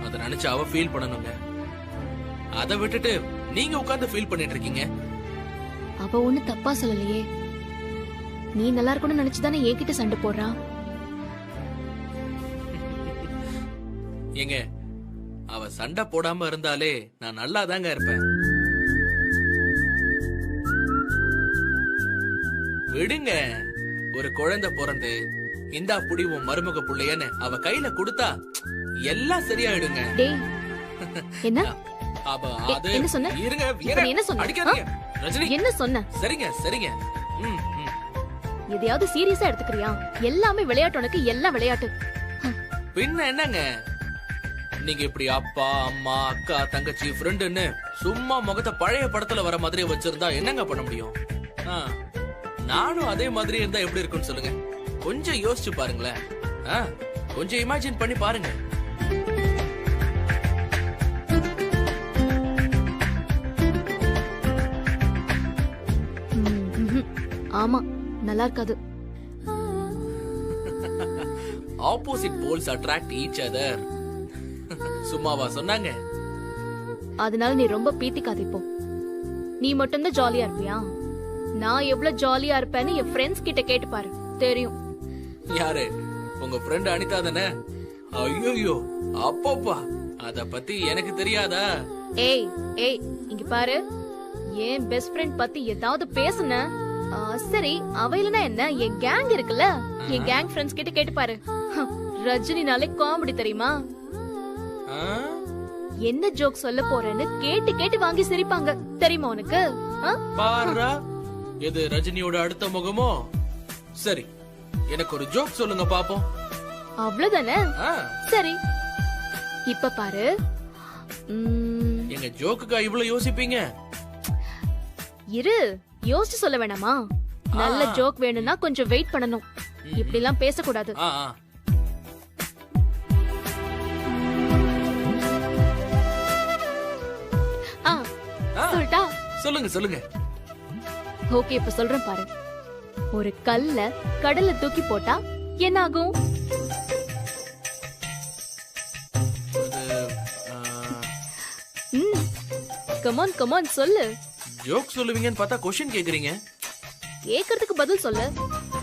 அத நினைச்சு அவ ஃபீல் பண்ணணுங்க. அத விட்டுட்டு நீங்க உட்கார்ந்து ஃபீல் பண்ணிட்டு இருக்கீங்க. அவ ஒண்ணு தப்பா சொல்லலையே. நீ நல்லா இருக்கணும்னு நினைச்சுதானே என்கிட்ட சண்டை போடுறா. ஏங்க, அவ சண்டை போடாம இருந்தாலே நான் நல்லா தாங்க இருப்பேன். விடுங்க, ஒரு குழந்தை பிறந்து இந்தா புடி உன் மருமக புள்ளையன்னு அவ கையில கொடுத்தா எல்லாம் சரியாயிடுங்க. டேய், என்ன அது என்ன சொன்ன? இருங்க, நீ என்ன சொன்ன? அடிக்காதீங்க ரஜினி. என்ன சொன்ன? சரிங்க சரிங்க. எதையாவது சீரியஸா எடுத்துக்கிறியா? எல்லாமே விளையாட்டு, உனக்கு எல்லாம் விளையாட்டு. பின்ன என்னங்க, நீங்க இப்படி அப்பா அம்மா அக்கா தங்கச்சி ஃப்ரெண்டுன்னு சும்மா முகத்தை பழைய படத்துல வர மாதிரி வச்சிருந்தா என்னங்க பண்ண முடியும்? நானும் அதே மாதிரி இருந்தா எப்படி இருக்குன்னு சொல்லுங்க. கொஞ்சம் யோசிச்சு பாருங்களேன். கொஞ்சம் இமேஜின் பண்ணி பாருங்க. ஆமா, நல்லா இருக்காது. Opposite poles attract each other. சும்மாவா சொன்னாங்க? அதனால நீ ரொம்ப பீத்திக்காத. இப்போ நீ மட்டும்தான் ஜாலியா இருப்பியா? நான் எவ்வளவு ஜாலியா இருப்பேன்னு என் ஃப்ரெண்ட்ஸ் கிட்ட கேட்டு பாரு, தெரியும். யாரு? உங்க ஃப்ரெண்ட் அனிதா தானே? ஐயோ, அப்பப்பா, அத பத்தி எனக்கு தெரியாதா? ஏய் ஏய், இங்க பாரு, என் பெஸ்ட் ஃப்ரெண்ட் பத்தி ஏதாவது பேசுன சரி, அவையிலனா என்ன, என் கேங் இருக்குல்ல, என் கேங் ஃப்ரெண்ட்ஸ் கிட்ட கேட்டு பாரு. ரஜினினாலே காமெடி தெரியுமா? என்ன ஜோக் சொல்ல போறேன்னு கேட்டு கேட்டு வாங்கி சிரிப்பாங்க, தெரியுமா உனக்கு? பாரா, எது ரஜினியோட அடுத்த முகமோ? சரி, எனக்கு ஒரு ஜோக் சொல்லுங்க பாப்போம். அவ்வளவுதானே? சரி, இப்ப பாரு. எங்க ஜோக்குக்கா இவ்வளவு யோசிப்பீங்க? இரு, யோசிச்சு சொல்ல வேணாமா? நல்ல ஜோக் வேணும்னா கொஞ்சம் வெயிட் பண்ணணும். இப்படி எல்லாம் பேசக்கூடாது. சொல்லிட்டா? சொல்லுங்க சொல்லுங்க. ஓகே, இப்ப சொல்றேன் பாரு. ஒரு கல்ல கடல்ல தூக்கி போட்டா என்ன ஆகும்? கமான் கமான் சொல்லு. ஜோக் சொல்லுவீங்கன்னு பார்த்தா क्वेश्चन கேக்குறீங்க. கேக்குறதுக்கு பதில் சொல்லு.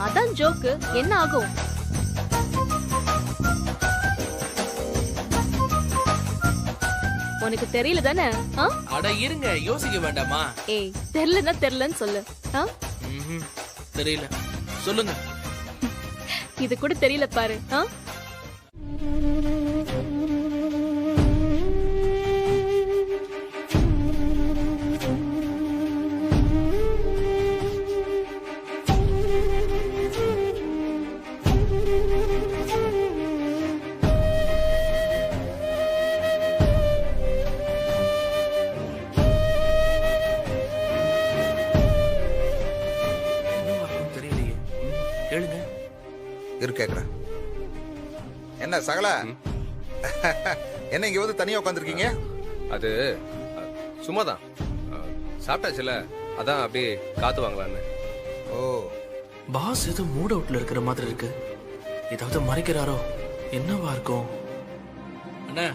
அதான் ஜோக். என்ன ஆகும்? உனக்கு தெரியல தானே? அட இருங்க, யோசிக்க வேண்டாமா? ஏய், தெரியலன்னா தெரியலன்னு சொல்லு. தெரியல, சொல்லுங்க. இது கூட தெரியல பாரு. கேக்குறேன். என்ன சகல, என்ன இங்க வந்து தனியா உட்காந்துருக்கீங்க? அது சும்மாதான், சாப்பிட்டாச்சுல, அதான் அப்படியே காத்து வாங்கலான்னு. ஓ, பாஸ் ஏதோ மூட் அவுட்ல இருக்கிற மாதிரி இருக்கு. ஏதாவது மறைக்கிறாரோ? என்னவா இருக்கும்? அண்ணா,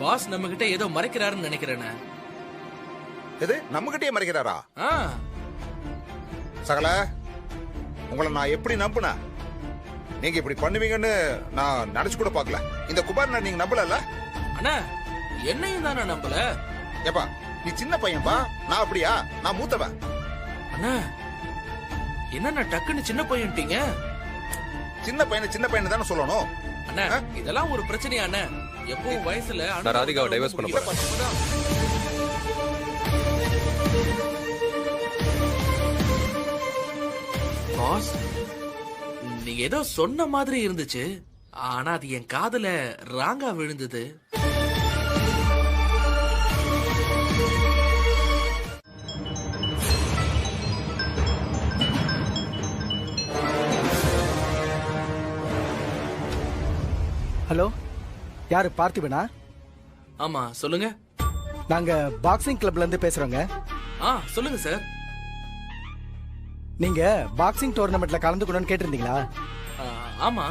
பாஸ் நம்ம கிட்ட ஏதோ மறைக்கிறாருன்னு நினைக்கிறேன். எது, நம்ம கிட்டே மறைக்கிறாரா? சகல, உங்களை நான் எப்படி நம்புனேன்? நீங்க இப்படி பண்ணுவீங்கன்னு நான் நினைச்சு கூட பாக்கல. இந்த குமார் நீங்க நம்பல? அண்ணா, என்னையும் தான் நான் நம்பல. ஏப்பா, நீ சின்ன பையன்பா, நான் அப்படியா? நான் மூத்தவன். அண்ணா, என்ன டக்குன்னு சின்ன பையன்ட்டீங்க? சின்ன பையனை தானே சொல்லணும். அண்ணா, இதெல்லாம் ஒரு பிரச்சனையா? அண்ணா, எப்பவும் வயசுல ராதிகாவை டைவர்ஸ் பண்ண போறேன். பாஸ், நீங்க ஏதோ சொன்ன மாதிரி இருந்துச்சு, ஆனா அது என் காதுல ராங்கா விழுந்தது. ஹலோ, யாரு? பார்த்திபனா? ஆமா, சொல்லுங்க. நாங்க பாக்ஸிங் கிளப்ல இருந்து பேசுறோங்க. சொல்லுங்க சார். நீங்க பாக்ஸிங் டோர்னமெண்ட்ல கலந்துக்கணும்னு கேட்டிருந்தீங்களா? ஆமா.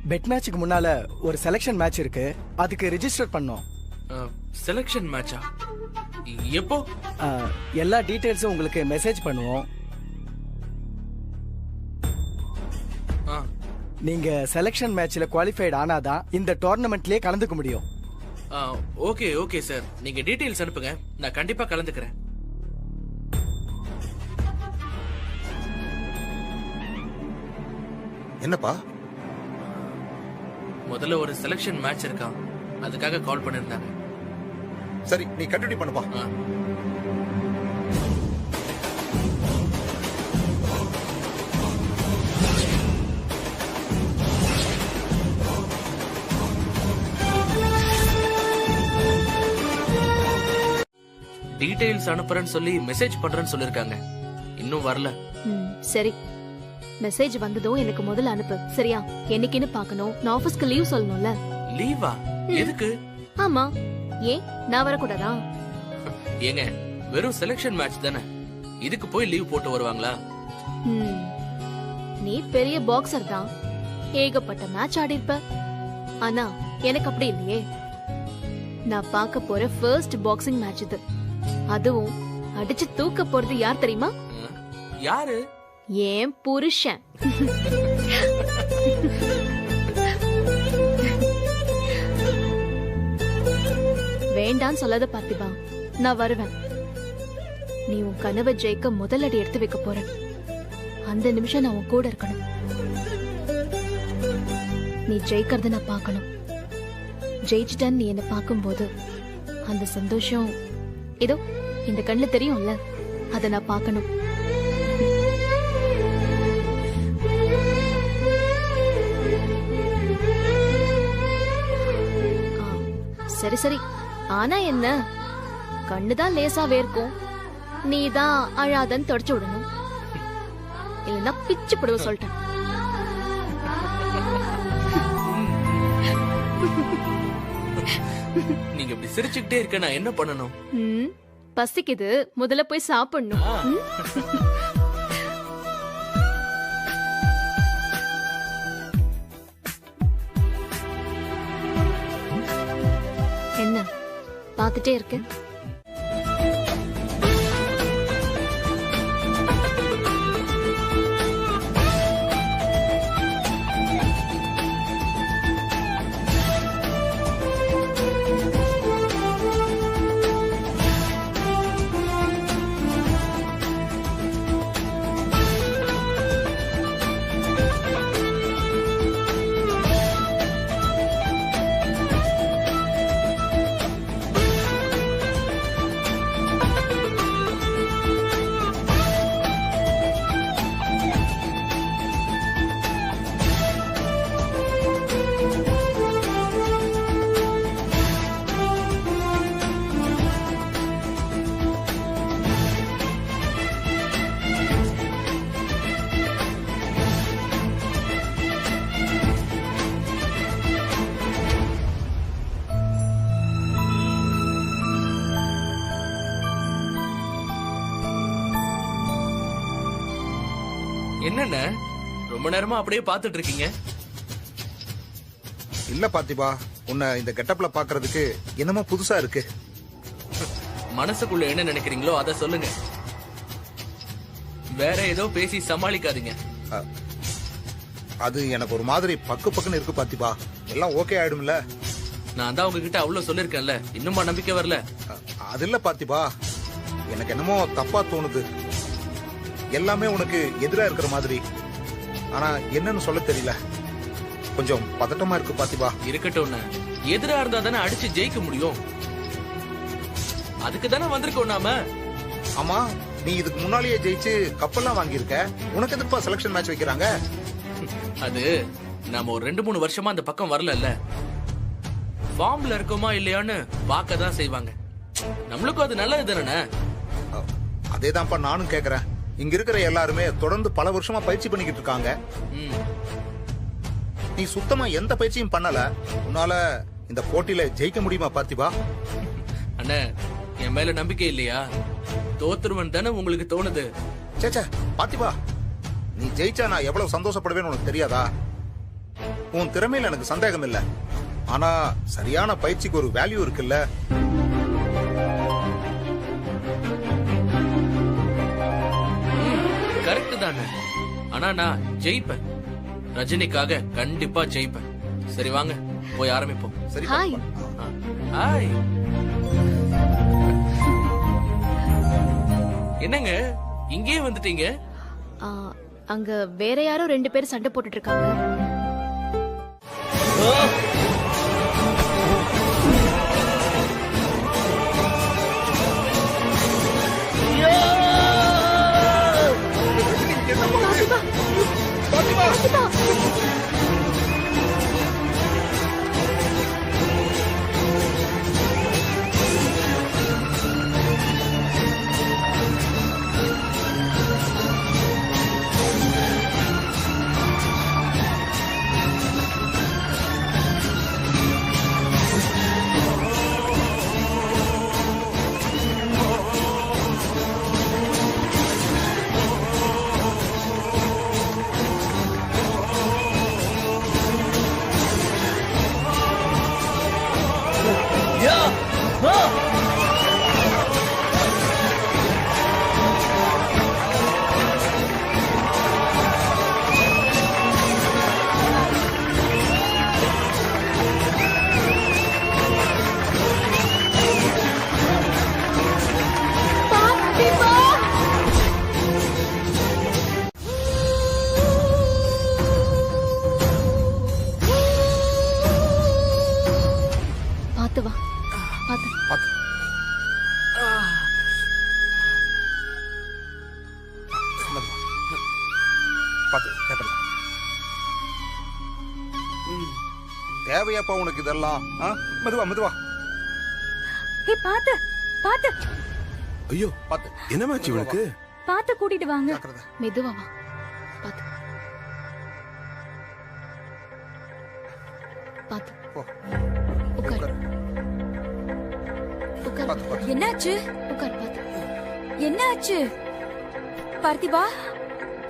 பெட் மேட்சுக்கு முன்னால ஒரு செலெக்ஷன் மேட்ச் இருக்கு, அதுக்கு ரெஜிஸ்டர் பண்ணோம். செலக்ஷன் மேட்சா? எப்போ? எல்லா டீடைல்ஸும் உங்களுக்கு மெசேஜ் பண்ணுவோம். ஆ, நீங்க செலெக்ஷன் மேட்ச்ல குவாலிஃபைட் ஆனாதான் இந்த டோர்னமெண்ட்லயே கலந்துக்க முடியும். ஓகே ஓகே சார், நீங்க டீடைல்ஸ் அனுப்புங்க, நான் கண்டிப்பா கலந்துக்கிறேன். என்னப்பா? முதல்ல ஒரு செலக்ஷன் மேட்ச் இருக்கான், அதுக்காக கால் பண்ணிருந்தாங்க. சரி, நீ கண்டினியூ பண்ணுப்பா. ஆ. டீடைல்ஸ் அனுப்புறேன்னு சொல்லி மெசேஜ் பண்றேன்னு சொல்லிருக்காங்க, இன்னும் வரல. சரி, மெசேஜ் வந்ததும் எனக்கு முதல்ல அனுப்பு, சரியா? என்னைக்குன்னு பார்க்கணும். நான் ஆபீஸ்க்கு லீவ் சொல்லணும்ல. லீவா? எதுக்கு? ஆமா, ஏன் நான் வரக்கூடாதா? ஏங்க, வெறும் செலக்ஷன் மேட்ச் தானே, இதுக்கு போய் லீவ் போட்டு வருவாங்களா? ம், நீ பெரிய பாக்ஸர் தான், ஏகப்பட்ட மேட்ச் ஆடி இருப்ப. ஆனா எனக்கு அப்படி இல்லையே. நான் பார்க்க போற ஃபர்ஸ்ட் பாக்ஸிங் மேட்ச் இது. அதுவும் அடிச்சு தூக்க போறது யார் தெரியுமா? யாரு? ஏன் புருஷன். வேண்டான்னு சொல்லாத பார்த்திபா, நான் வருவேன். நீ உன் கனவை ஜெயிக்க முதல் அடி எடுத்து வைக்க போற அந்த நிமிஷம் நான் உன் கூட இருக்கணும். நீ ஜெயிக்கிறத நான் பார்க்கணும். ஜெயிச்சிட்டேன்னு நீ என்ன பார்க்கும்போது அந்த சந்தோஷம் இதோ இந்த கண்ணுல தெரியும்ல, அத நான் பார்க்கணும். சரி சரி, ஆனா என்ன, கண்ணுதான் லேசா வேர்க்கும், நீதான் அழாதன்னு தொடச்சு விடணும். இல்லைன்னா பிச்சு போடுவ சொல்லிட்டேன். நீங்க இப்படி சிரிச்சுக்கிட்டே இருக்க நான் என்ன பண்ணணும்? பசிக்குது, முதல்ல போய் சாப்பிடணும். என்ன பாத்துட்டே இருக்கு? என்னென்ன ரொம்ப நேரமா அப்படியே பாத்துட்டு இருக்கீங்க? இல்ல பார்த்திபா, உன்னை இந்த கெட்டப்ல பாக்குறதுக்கு என்னமோ புதுசா இருக்கு. மனசுக்குள்ள என்ன நினைக்கிறீங்களோ அத சொல்லுங்க, வேற ஏதோ பேசி சமாளிக்காதீங்க. அது எனக்கு ஒரு மாதிரி பக்கு பக்குன்னு இருக்கு பார்த்திபா. எல்லாம் ஓகே ஆயிடும்ல? நான் தான் உங்ககிட்ட அவ்வளவு சொல்லிருக்கேன்ல, இன்னுமா நம்பிக்கை வரல? அது இல்ல பார்த்திபா, எனக்கு என்னமோ தப்பா தோணுது. எல்லாமே உனக்கு எதிரா இருக்கிற மாதிரி. ஆனா என்னன்னு சொல்ல தெரியல, கொஞ்சம் பதட்டமா இருக்கு பார்த்திபா. இருக்கட்டும், எதிரா இருந்தா தானே அடிச்சு ஜெயிக்க முடியும், அதுக்கு தானே வந்திருக்கோம் நாம. ஆமா, நீ இதுக்கு முன்னாலேயே ஜெயிச்சு கப்பெல்லாம் வாங்கியிருக்க, உனக்கு எதுக்குப்பா செலக்ஷன் மேட்ச் வைக்கிறாங்க? அது நாம ஒரு 2-3 வருஷமா அந்த பக்கம் வரல, ஃபார்ம்ல இருக்கோமா இல்லையான்னு பார்க்க தான் செய்வாங்க. நம்மளுக்கும் அது நல்லது தானே. அதேதான்ப்பா நானும் கேக்குறேன். இங்க இருக்கிற எல்லாருமே தொடர்ந்து பல வருஷமா பயிற்சி பண்ணிக்கிட்டு இருக்காங்க. நீ சுத்தமா எந்த பயிற்சியும் பண்ணல, உன்னால இந்த போட்டியில ஜெயிக்க முடியுமா பார்த்திபா? அண்ணே, என் மேல நம்பிக்கை இல்லையா? தோத்துருவன் தானே உங்களுக்கு தோணுது? சேச்சே பார்த்திபா, நீ ஜெயிச்சா நான் எவ்வளவு சந்தோஷப்படுவேன்னு உனக்கு தெரியாதா? உன் திறமையில எனக்கு சந்தேகம் இல்ல. ஆனா சரியான பயிற்சிக்கு ஒரு வேல்யூ இருக்குல்ல. கரெக்ட் தானே. ஆனா நான் ஜெயிப்பேன். ரஜினிக்காக கண்டிப்பா ஜெயிப்பேன். சரி வாங்க போய் ஆரம்பிப்போம். சரி ஹாய். ஹாய். என்னங்க இங்கேயே வந்துட்டீங்க? ஆ, அங்க வேற யாரோ 2 பேர் சண்டை போட்டுட்டு இருக்காங்க. பாத்து வா. பாத்து. பாத்து. பாத்து, கேப்பல. தேவையாப்பா உனக்கு இதெல்லாம்? மெதுவா மெதுவா. ஏய் பாத்து பாத்து ஐயோ பாத்து. என்னமாச்சு இவனுக்கு? பாத்து கூட்டிட்டு வாங்க. ஜாக்கிரதை. மெதுவா வா. பாத்து. பாத்து. போ. உட்கார். உட்கார். பாத்து பாத்து. என்னாச்சு? உட்கார். பாத்து. என்னாச்சு? பார்த்திபா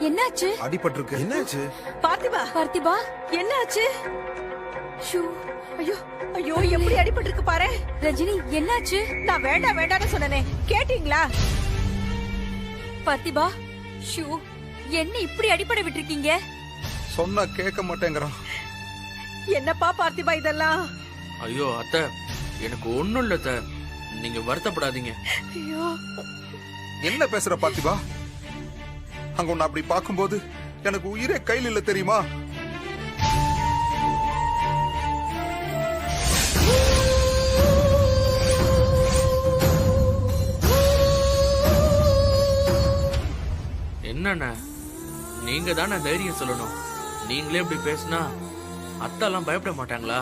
என்னாச்சு? அடிபட்டிருக்கு. என்னாச்சு? பார்த்திபா பார்த்திபா என்னாச்சு? ஷூ ஐயோ ஐயோ எப்படி அடிபட்டிருக்கு பாரு. ரஜினி என்னாச்சு? நான் வேண்டாம் வேண்டாம்னு சொன்னனே, கேட்டீங்களா? பார்த்திபா ஷூ என்ன இப்படி அடிபட விட்டுருக்கீங்க? சொன்னா கேட்க மாட்டேங்கிறான். என்னப்பா பார்த்திபா இதெல்லாம்? ஐயோ அத்தை, எனக்கு ஒண்ணும் இல்ல அத்தை. நீங்க வருத்தப்படாதீங்க. ஐயோ என்ன பேசுற பார்த்திபா? அங்க உன்னை அப்படி பார்க்கும்போது எனக்கு உயிரே கையில் இல்ல தெரியுமா? என்னண்ணா, நீங்க தானே தைரியம் சொல்லணும். நீங்களே இப்படி பேசினா அத்தெல்லாம் பயப்பட மாட்டாங்களா?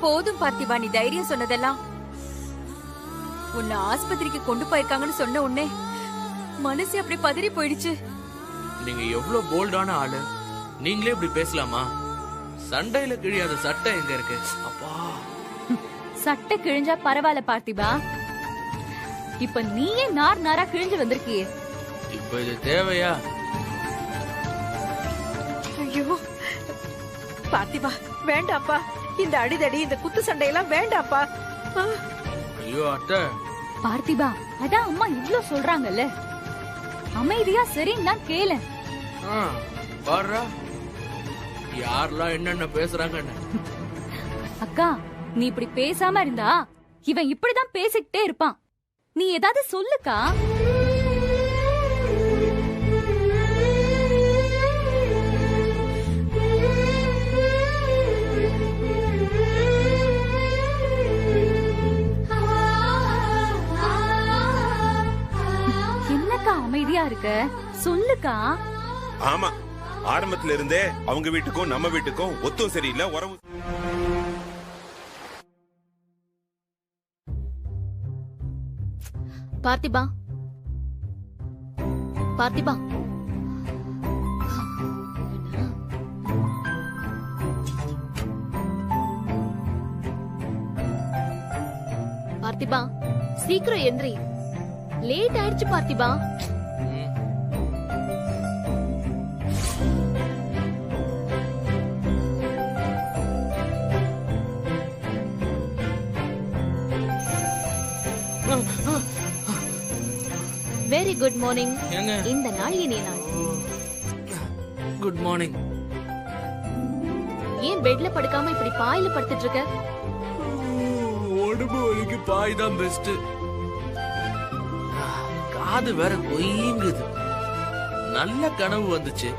போதும் பார்த்திபா, நீ தைரியம் சொன்னதெல்லாம். உன்னை ஆஸ்பத்திரிக்கு கொண்டு போயிருக்காங்கன்னு சொன்ன உடனே மனசு அப்படி பதறி போயிடுச்சு. நீங்க எவ்வளவு போல்டான ஆளு. நீங்களே இப்படி பேசலாமா? சண்டையில கிழியாத சட்டை எங்க இருக்கு? அப்பா, சட்டை கிழிஞ்சா பரவாயில்ல பார்த்திபா, இப்ப நீயே நார் நாரா கிழிஞ்சு வந்திருக்கியே. இப்ப இது தேவையா? ஐயோ பார்த்திபா வேண்டாப்பா. இந்த அடிதடி இந்த குத்து சண்டையெல்லாம் வேண்டாப்பா. ஐயோ அத்தை. பார்த்திபா, அதான் அம்மா இவ்ளோ சொல்றாங்கல்ல, அமைதியா சரின்னு தான் கேளு. பாருடா, யாரெல்லாம் என்னென்ன பேசுறாங்கன்னு. அக்கா, நீ இப்படி பேசாம இருந்தா இவன் இப்படிதான் பேசிக்கிட்டே இருப்பான். நீ ஏதாவது சொல்லுக்கா. என்னக்கா அமைதியா இருக்க? சொல்லுக்கா. ஆமா, ஆரம்பத்துல இருந்தே அவங்க வீட்டுக்கும் நம்ம வீட்டுக்கும் ஒத்தும் சரியில்லை, உறவு. பார்த்திபா, பார்த்திபா, பார்த்திபா சீக்கிரம் எந்திரி. லேட் ஆயிடுச்சு பார்த்திபா. Very good morning. ஏங்க இந்த நாள் இனிய நாள். Good morning. ஏன் பெட்ல படுக்காம இப்படி பாயில படுத்துட்டு இருக்க? உடம்பு வலிக்கு பாய் தான் பெஸ்ட். காது வேற கொய்யுங்குது. நல்ல கனவு வந்துச்சு.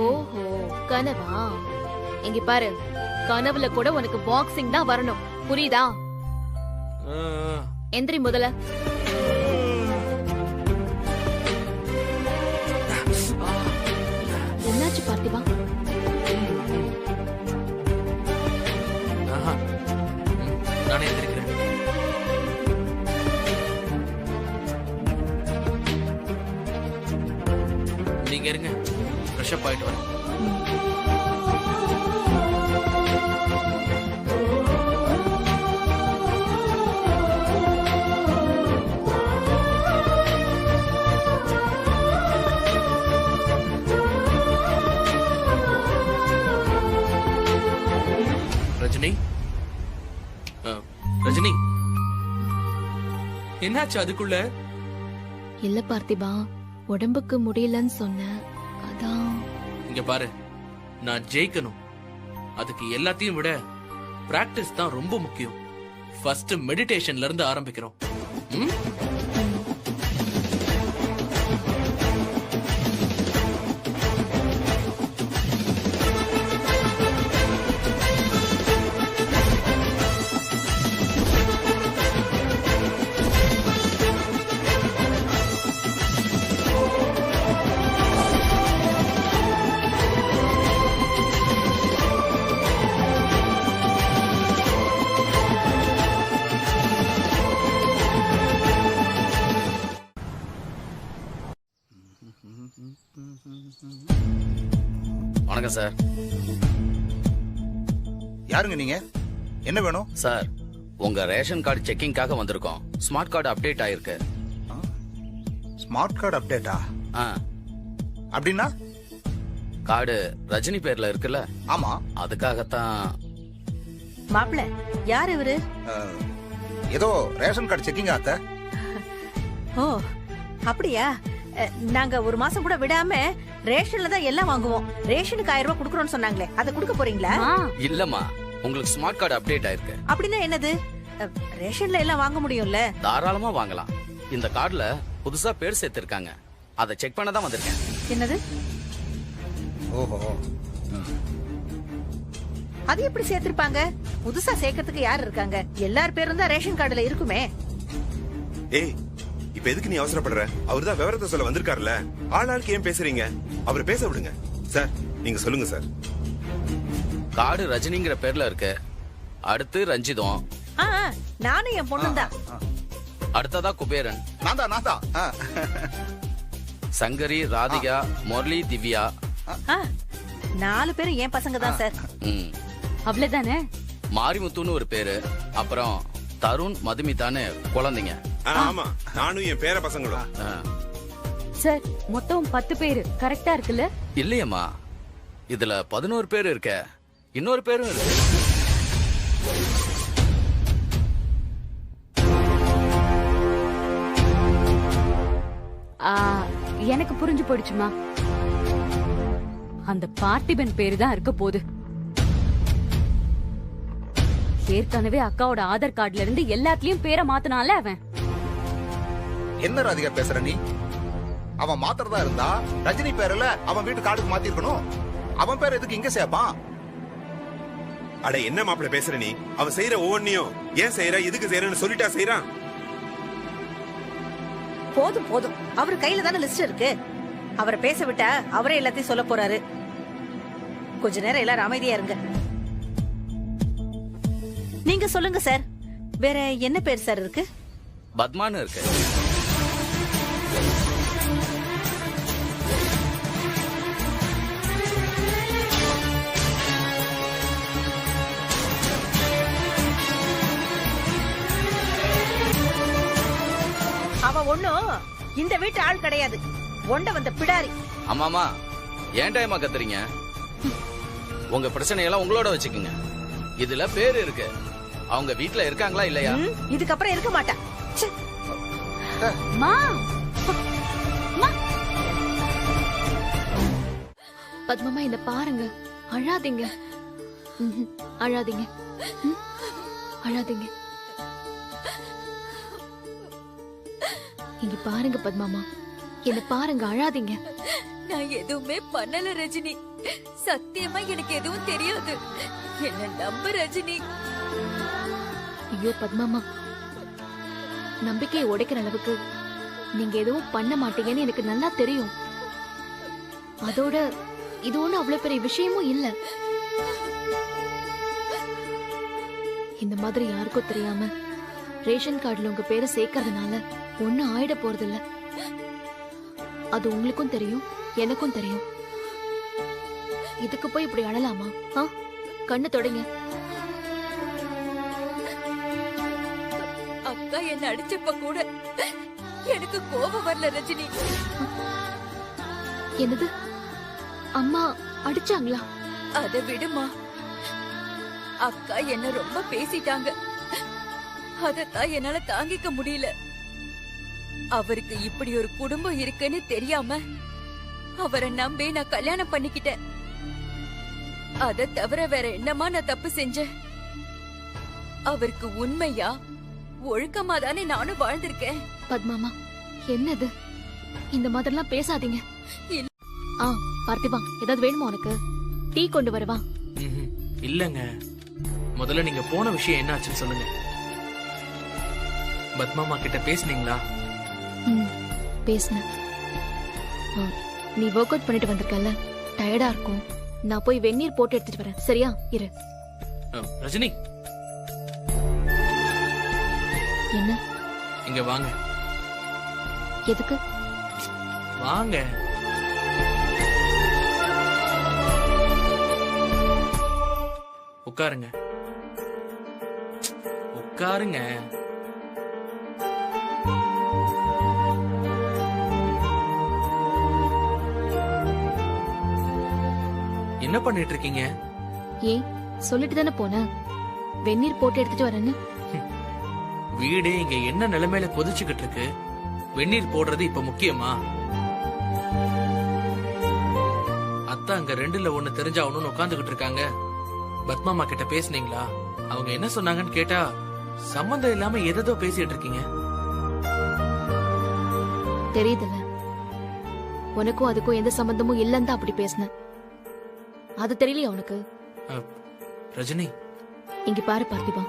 ஓஹோ, கனவா? இங்க பாரு, கனவுல கூட உனக்கு பாக்ஸிங் தான் வரணும், புரியுதா? எந்திரி முதல்ல. என்னாச்சு பார்த்திபா? நானே எந்திரிக்கிறேன். நீங்க இருங்க, ஃப்ரெஷ் அப் ஆயிட்டு வரேன். ரஜினி, ரஜினி, என்னாச்சு அதுக்குள்ள? இல்ல பார்த்திபா, உடம்புக்கு முடியலன்னு சொன்ன, அதான். இங்க பாரு, நான் ஜெயிக்கணும். அதுக்கு எல்லாத்தையும் விட பிராக்டிஸ் தான் ரொம்ப முக்கியம். ஃபர்ஸ்ட் மெடிடேஷன்ல இருந்து ஆரம்பிக்கிறோம். ம்? வணக்கம் சார். யாருங்க நீங்க? என்ன வேணும்? சார், உங்க ரேஷன் கார்டு செக்கிங்காக வந்திருக்கோம். ஸ்மார்ட் கார்டு அப்டேட் ஆயிருக்கு. ஸ்மார்ட் கார்டு அப்டேட்டா? அப்படின்னா? கார்டு ரஜினி பேர்ல இருக்குல்ல? ஆமா. அதுக்காகத்தான். மாப்பிள, யார் இவரு? ஏதோ ரேஷன் கார்டு செக்கிங் ஆத்த. ஓ, அப்படியா? நாங்க ஒரு மாசம் கூட விடாம ரேஷன்ல தான் எல்லாம் வாங்குவோம். ரேஷனுக்கு 1000 ரூபாய் குடுக்கறோம்னு சொன்னாங்களே, அதை குடுக்க போறீங்களா? இல்லம்மா, உங்களுக்கு ஸ்மார்ட் கார்டு அப்டேட் ஆயிருக்கு. அப்படின்னா என்னது? ரேஷன்ல எல்லாம் வாங்க முடியும்ல? தாராளமா வாங்கலாம். இந்த கார்டுல புதுசா பேர் சேர்த்திருக்காங்க. அதை செக் பண்ண தான் வந்திருக்கேன். என்னது? ஓஹோ, அது எப்படி சேர்த்திருப்பாங்க? புதுசா சேர்க்கறதுக்கு யார் இருக்காங்க? எல்லார் பேரும் தான் ரேஷன் கார்டுல இருக்குமே. ஏய், இப்ப எதுக்கு நீ அவசரப்படுற? அவர்தான் விவரத்தை சொல்ல வந்திருக்காருல. ஆளாளுக்கு ஏன் பேசுறீங்க? அவர் பேச விடுங்க. சார், நீங்க சொல்லுங்க சார். கார்டு ரஜினிங்கிற பேர்ல இருக்கு. அடுத்து ரஞ்சிதம். நானும் என் பொண்ணு தான். அடுத்ததா குபேரன். நான் தான். சங்கரி, ராதிகா, முரளி, திவ்யா. 4 பேரும் என் பசங்க தான் சார். அவ்வளவுதானே? மாரிமுத்துன்னு ஒரு பேரு. அப்புறம் தருண், மதுமிதான்னு குழந்தைங்க. ஆமா, நானும் என் பேர பசங்களும். சார், மொத்தம் 10 பேரு. கரெக்டா இருக்குல்ல? இல்லையம்மா, இதுல 11 பேர் இருக்க. இன்னொரு பேரும் இருக்கு. எனக்கு புரிஞ்சு போயிடுச்சுமா. அந்த பார்த்திபன் பேரு தான் இருக்க போகுது. ஏற்கனவே அக்காவோட ஆதார் கார்டுல இருந்து எல்லாத்துலயும் பேரை மாத்தினால அவன். என்ன ராதிகா பேசுற நீ? அவன் மாத்திரதா இருந்தா ரஜினி பேர்ல அவன் வீட்டு கார்டுக்கு மாத்திருக்கணும். அவன் பேர் எதுக்கு இங்க சேர்ப்பான்? அட, என்ன மாப்பிள்ள பேசுற நீ? அவன் செய்யற ஒவ்வொன்னையும் ஏன் செய்யற, எதுக்கு செய்யறன்னு சொல்லிட்டா செய்யறான். போதும் போதும், அவர் கையில தானே லிஸ்ட் இருக்கு. அவரை பேச விட்டா அவரே எல்லாத்தையும் சொல்ல போறாரு. கொஞ்ச நேரம் எல்லாரும் அமைதியா இருங்க. நீங்க சொல்லுங்க சார், வேற என்ன பேர் சார் இருக்கு? பத்மான்னு இருக்கு. அவ ஒண்ணும் இந்த வீட்டு ஆள் கிடையாது. ஒண்ட வந்த பிடாரி. ஆமாமா, ஏன் டைமா கத்துறீங்க? உங்க பிரச்சனையெல்லாம் உங்களோட வச்சுக்கோங்க. இதுல பேரு இருக்கு. அவங்க வீட்ல இருக்காங்களா இல்லையா? இதுக்கப்புறம் இருக்க மாட்டா. மா மா. பத்மம்மா என்ன பாருங்க, அழாதீங்க. ம்ஹும். அழாதீங்க. ம்? அழாதீங்க. இங்க பாருங்க பத்மாமா, என்ன பாருங்க, அழாதீங்க. நான் எதுவுமே பண்ணல ரஜினி. சத்தியமா எனக்கு எதுவும் தெரியாது. என்ன நம்பு ரஜினி. ஐயோ பத்மாமா, நம்பிக்கையை உடைக்கிற அளவுக்கு நீங்க எதுவும் பண்ண மாட்டீங்கன்னு எனக்கு நல்லா தெரியும். அதோட இது ஒண்ணு அவ்வளவு பெரிய விஷயமும் இல்ல. இந்த மாதிரி யாருக்கும் தெரியாம ரேஷன் கார்டுல உங்க பேரை சேர்க்கறதுனால ஒண்ணும் ஆயிட போறது இல்ல. அது உங்களுக்கும் தெரியும், எனக்கும் தெரியும். இதுக்கு போய் இப்படி அழலாமா? கண்ணு தொடங்க. அக்கா என்ன அடிச்சப்ப கூட எனக்கு கோபம் வரல ரஜினி. என்னது, அம்மா அடிச்சாங்களா? அதை விடுமா. அக்கா என்ன ரொம்ப பேசிட்டாங்க. அதத்தான் என்னால தாங்கிக்க முடியல. அவருக்கு இப்படி ஒரு குடும்பம் இருக்குன்னு தெரியாம அவரை நம்பி நான் கல்யாணம் பண்ணிக்கிட்டேன். அத தவிர வேற என்னமா நான் தப்பு செஞ்சேன்? அவருக்கு உண்மையா ஒழுக்கமா தானே நானும் வாழ்ந்திருக்கேன். பத்மாமா, என்னது இந்த மாதிரிலாம் பேசாதீங்க. இல்ல. பார்த்திபா, ஏதாவது வேணுமா உனக்கு? டீ கொண்டு வரவா? இல்லங்க, முதல்ல நீங்க போன விஷயம் என்ன ஆச்சுன்னு சொல்லுங்க. பத்மாமா கிட்ட பேசுனீங்களா? பேசுனேன். நீ ஒர்க் அவுட் பண்ணிட்டு வந்திருக்கல, டயர்டா இருக்கும். நான் போய் வெந்நீர் போட்டு எடுத்துட்டு வரேன், சரியா? இரு. ரஜினி, என்ன? இங்க வாங்க. எதுக்கு? வாங்க. உட்காருங்க, உட்காருங்க. என்ன பண்ணிட்டு இருக்கீங்க? ஏன், சொல்லிட்டு தானே போன வெந்நீர் போட்டு எடுத்துட்டு வரேன்னு. வீடே இங்க என்ன நிலைமையில கொதிச்சுக்கிட்டு இருக்கு. வெந்நீர் போடுறது இப்ப முக்கியமா? அத்தா அங்க 2ல 1 தெரிஞ்சாகணும்னு உட்காந்துக்கிட்டு இருக்காங்க. பத்மாமா கிட்ட பேசுனீங்களா? அவங்க என்ன சொன்னாங்கன்னு கேட்டா சம்பந்தம் இல்லாம எதோ பேசிட்டு இருக்கீங்க. தெரியுதுல, உனக்கும் அதுக்கும் எந்த சம்பந்தமும் இல்லன்னு தான் அப்படி பேசின. அது தெரியலையா உனக்கு? ரஜினி, இங்க பாரு பார்த்திபா,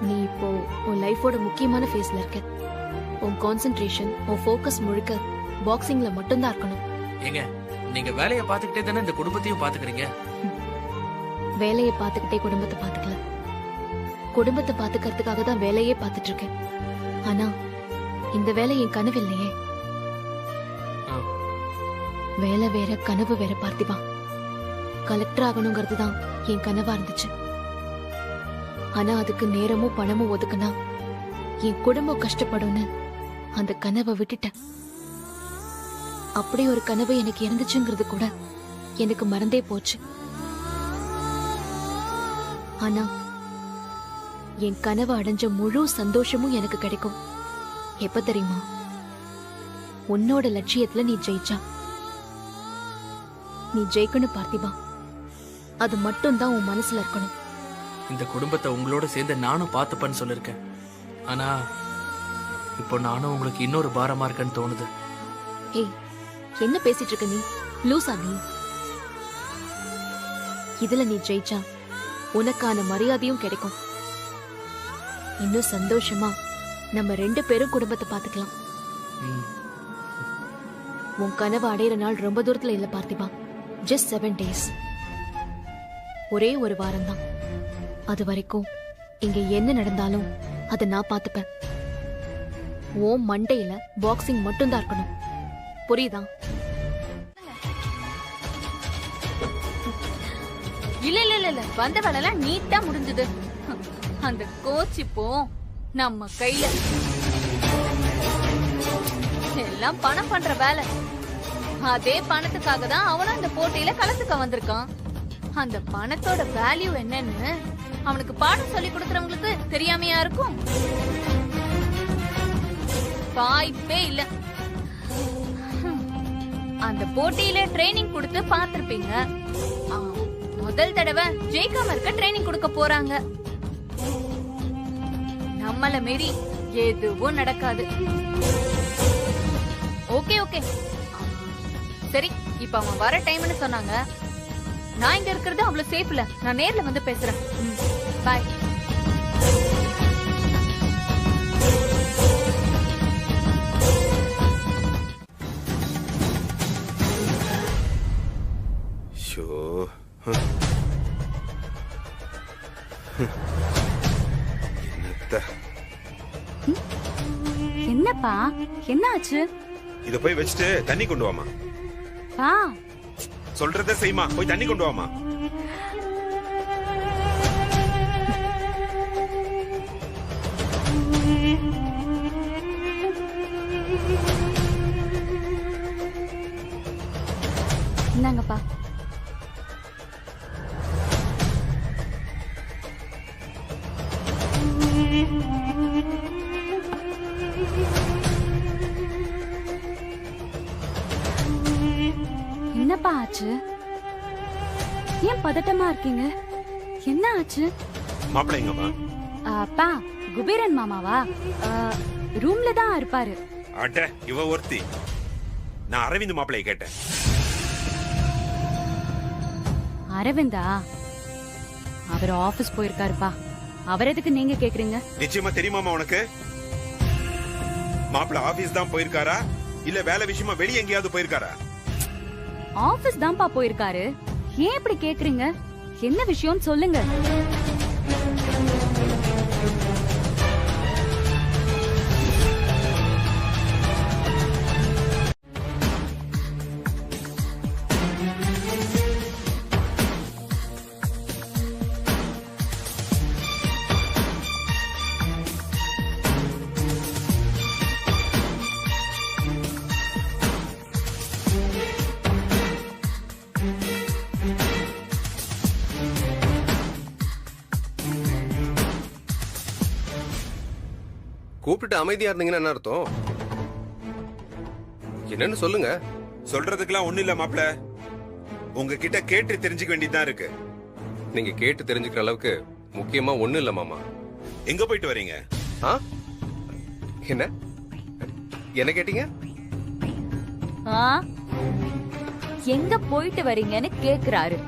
நீ இப்போ உன் லைஃபோட முக்கியமான ஃபேஸ்ல இருக்க. உன் கான்சென்ட்ரேஷன், உன் ஃபோக்கஸ் முழுக்க பாக்ஸிங்ல மட்டும்தான் இருக்கணும். ஏங்க, நீங்க வேலையை பாத்துக்கிட்டே தானே இந்த குடும்பத்தையும் பாத்துக்கிறீங்க. வேலையை பாத்துக்கிட்டே குடும்பத்தை பாத்துக்கல. குடும்பத்தை பாத்துக்கிறதுக்காக தான் வேலையே பாத்துட்டு இருக்கேன். ஆனா இந்த வேலை என் கனவு இல்லையே. வேலை வேற, கனவு வேற பார்த்திபா. கலெக்டர் ஆகணுங்கிறது தான் என் கனவா இருந்துச்சு. ஆனா அதுக்கு நேரமும் பணமும் ஒதுக்குனா என் குடும்பம் கஷ்டப்படும்னு அந்த கனவை விட்டுட்டேன். அப்படி ஒரு கனவு எனக்கு இருந்துச்சுங்கிறது கூட எனக்கு மறந்தே போச்சு. ஆனா என் கனவை அடைஞ்ச முழு சந்தோஷமும் எனக்கு கிடைக்கும். எப்ப தெரியுமா? உன்னோட லட்சியத்துல நீ ஜெயிச்சா. நீ ஜெயிக்கணும் பார்த்திபா, அது மட்டும் தான் உன் மனசுல இருக்கணும். இந்த குடும்பத்தை உங்களோட சேர்ந்து நானும் பாத்துப்பேன்னு சொல்லிருக்கேன். ஆனா இப்போ நானும் உங்களுக்கு இன்னொரு பாரமா இருக்கேன்னு தோணுது. ஏய், என்ன பேசிட்டு இருக்க நீ? லூசா நீ? இதுல நீ ஜெயிச்சா உனக்கான மரியாதையும் கிடைக்கும். இன்னும் சந்தோஷமா நம்ம 2 பேரும் குடும்பத்தை பாத்துக்கலாம். உன் கனவு அடையிற நாள் ரொம்ப தூரத்துல இல்ல பார்த்திபா. Just 7 days. ஒரே ஒரு வாரம் தான். அது வரைக்கும் இங்க என்ன நடந்தாலும் அதை நான் பாத்துப்பேன். ஓ மண்டையில பாக்ஸிங் மட்டும் தான் இருக்கணும், புரியுதா? இல்ல இல்ல இல்ல, வந்த வேலை நீட்டா முடிஞ்சது. அந்த கோச் இப்போ நம்ம கையில. எல்லாம் பணம் பண்ற வேலை. அதே பணத்துக்காக தான் அவனும் அந்த போட்டியில கலந்துக்க வந்திருக்கான். அந்த பணத்தோட வேல்யூ என்னன்னு அவனுக்கு பாடம் சொல்லி கொடுக்கறவங்களுக்கு தெரியாமையா இருக்கும். வாய்ப்பே இல்ல. அந்த போட்டியில ட்ரைனிங் கொடுத்து பாத்திருப்பீங்க. முதல் தடவை ஜெயிக்காம இருக்க ட்ரைனிங் கொடுக்க போறாங்க. நம்மள மீறி எதுவும் நடக்காது. ஓகே ஓகே சரி, இப்ப அவன் வர டைம்னு சொன்னாங்க. நான் இங்க இருக்கிறது அவ்வளவு சேஃப் இல்ல. நான் நேர்ல வந்து பேசுறேன். பாய். என்னப்பா என்ன ஆச்சு? இத போய் வச்சுட்டு தண்ணி கொண்டு வாமா. சொல்றத செய்யுமா, போய் தண்ணி கொண்டு வாமா. இந்தாங்கப்பா. என்னப்பா ஆச்சு? ஏன் பதட்டமா இருக்கீங்க? என்ன ஆச்சு? மாப்பிள்ளைங்கம்மா. அப்பா குபேரன் மாமாவா? ரூம்ல தான் இருப்பாரு. அட இவ ஒருத்தி. நான் அரவிந்த் மாப்பிள்ளைய கேட்டேன். அரவிந்தா? அவர் ஆபீஸ் போயிருக்காருப்பா. அவர் எதுக்கு நீங்க கேக்குறீங்க? நிச்சயமா தெரியுமாமா உனக்கு? மாப்பிள்ள ஆபீஸ் தான் போயிருக்காரா இல்ல வேலை விஷயமா வெளிய எங்கேயாவது போயிருக்காரா? ஆபீஸ் தான்ப்பா போயிருக்காரு. ஏன் இப்படி கேக்குறீங்க? என்ன விஷயம் சொல்லுங்க. கூப்பிட்டு அமைதியா இருந்தீங்கன்னா என்ன அர்த்தம்? என்னன்னு சொல்லுங்க. சொல்றதுக்கெல்லாம் ஒண்ணு இல்ல மாப்பிள்ள. உங்ககிட்ட கேட்டு தெரிஞ்சுக்க வேண்டியதுதான் இருக்கு. நீங்க கேட்டு தெரிஞ்சுக்கிற அளவுக்கு முக்கியமா ஒண்ணு இல்ல மாமா. எங்க போயிட்டு வரீங்க? என்ன என்ன கேட்டீங்க? எங்க போயிட்டு வரீங்கன்னு கேக்குறாரு.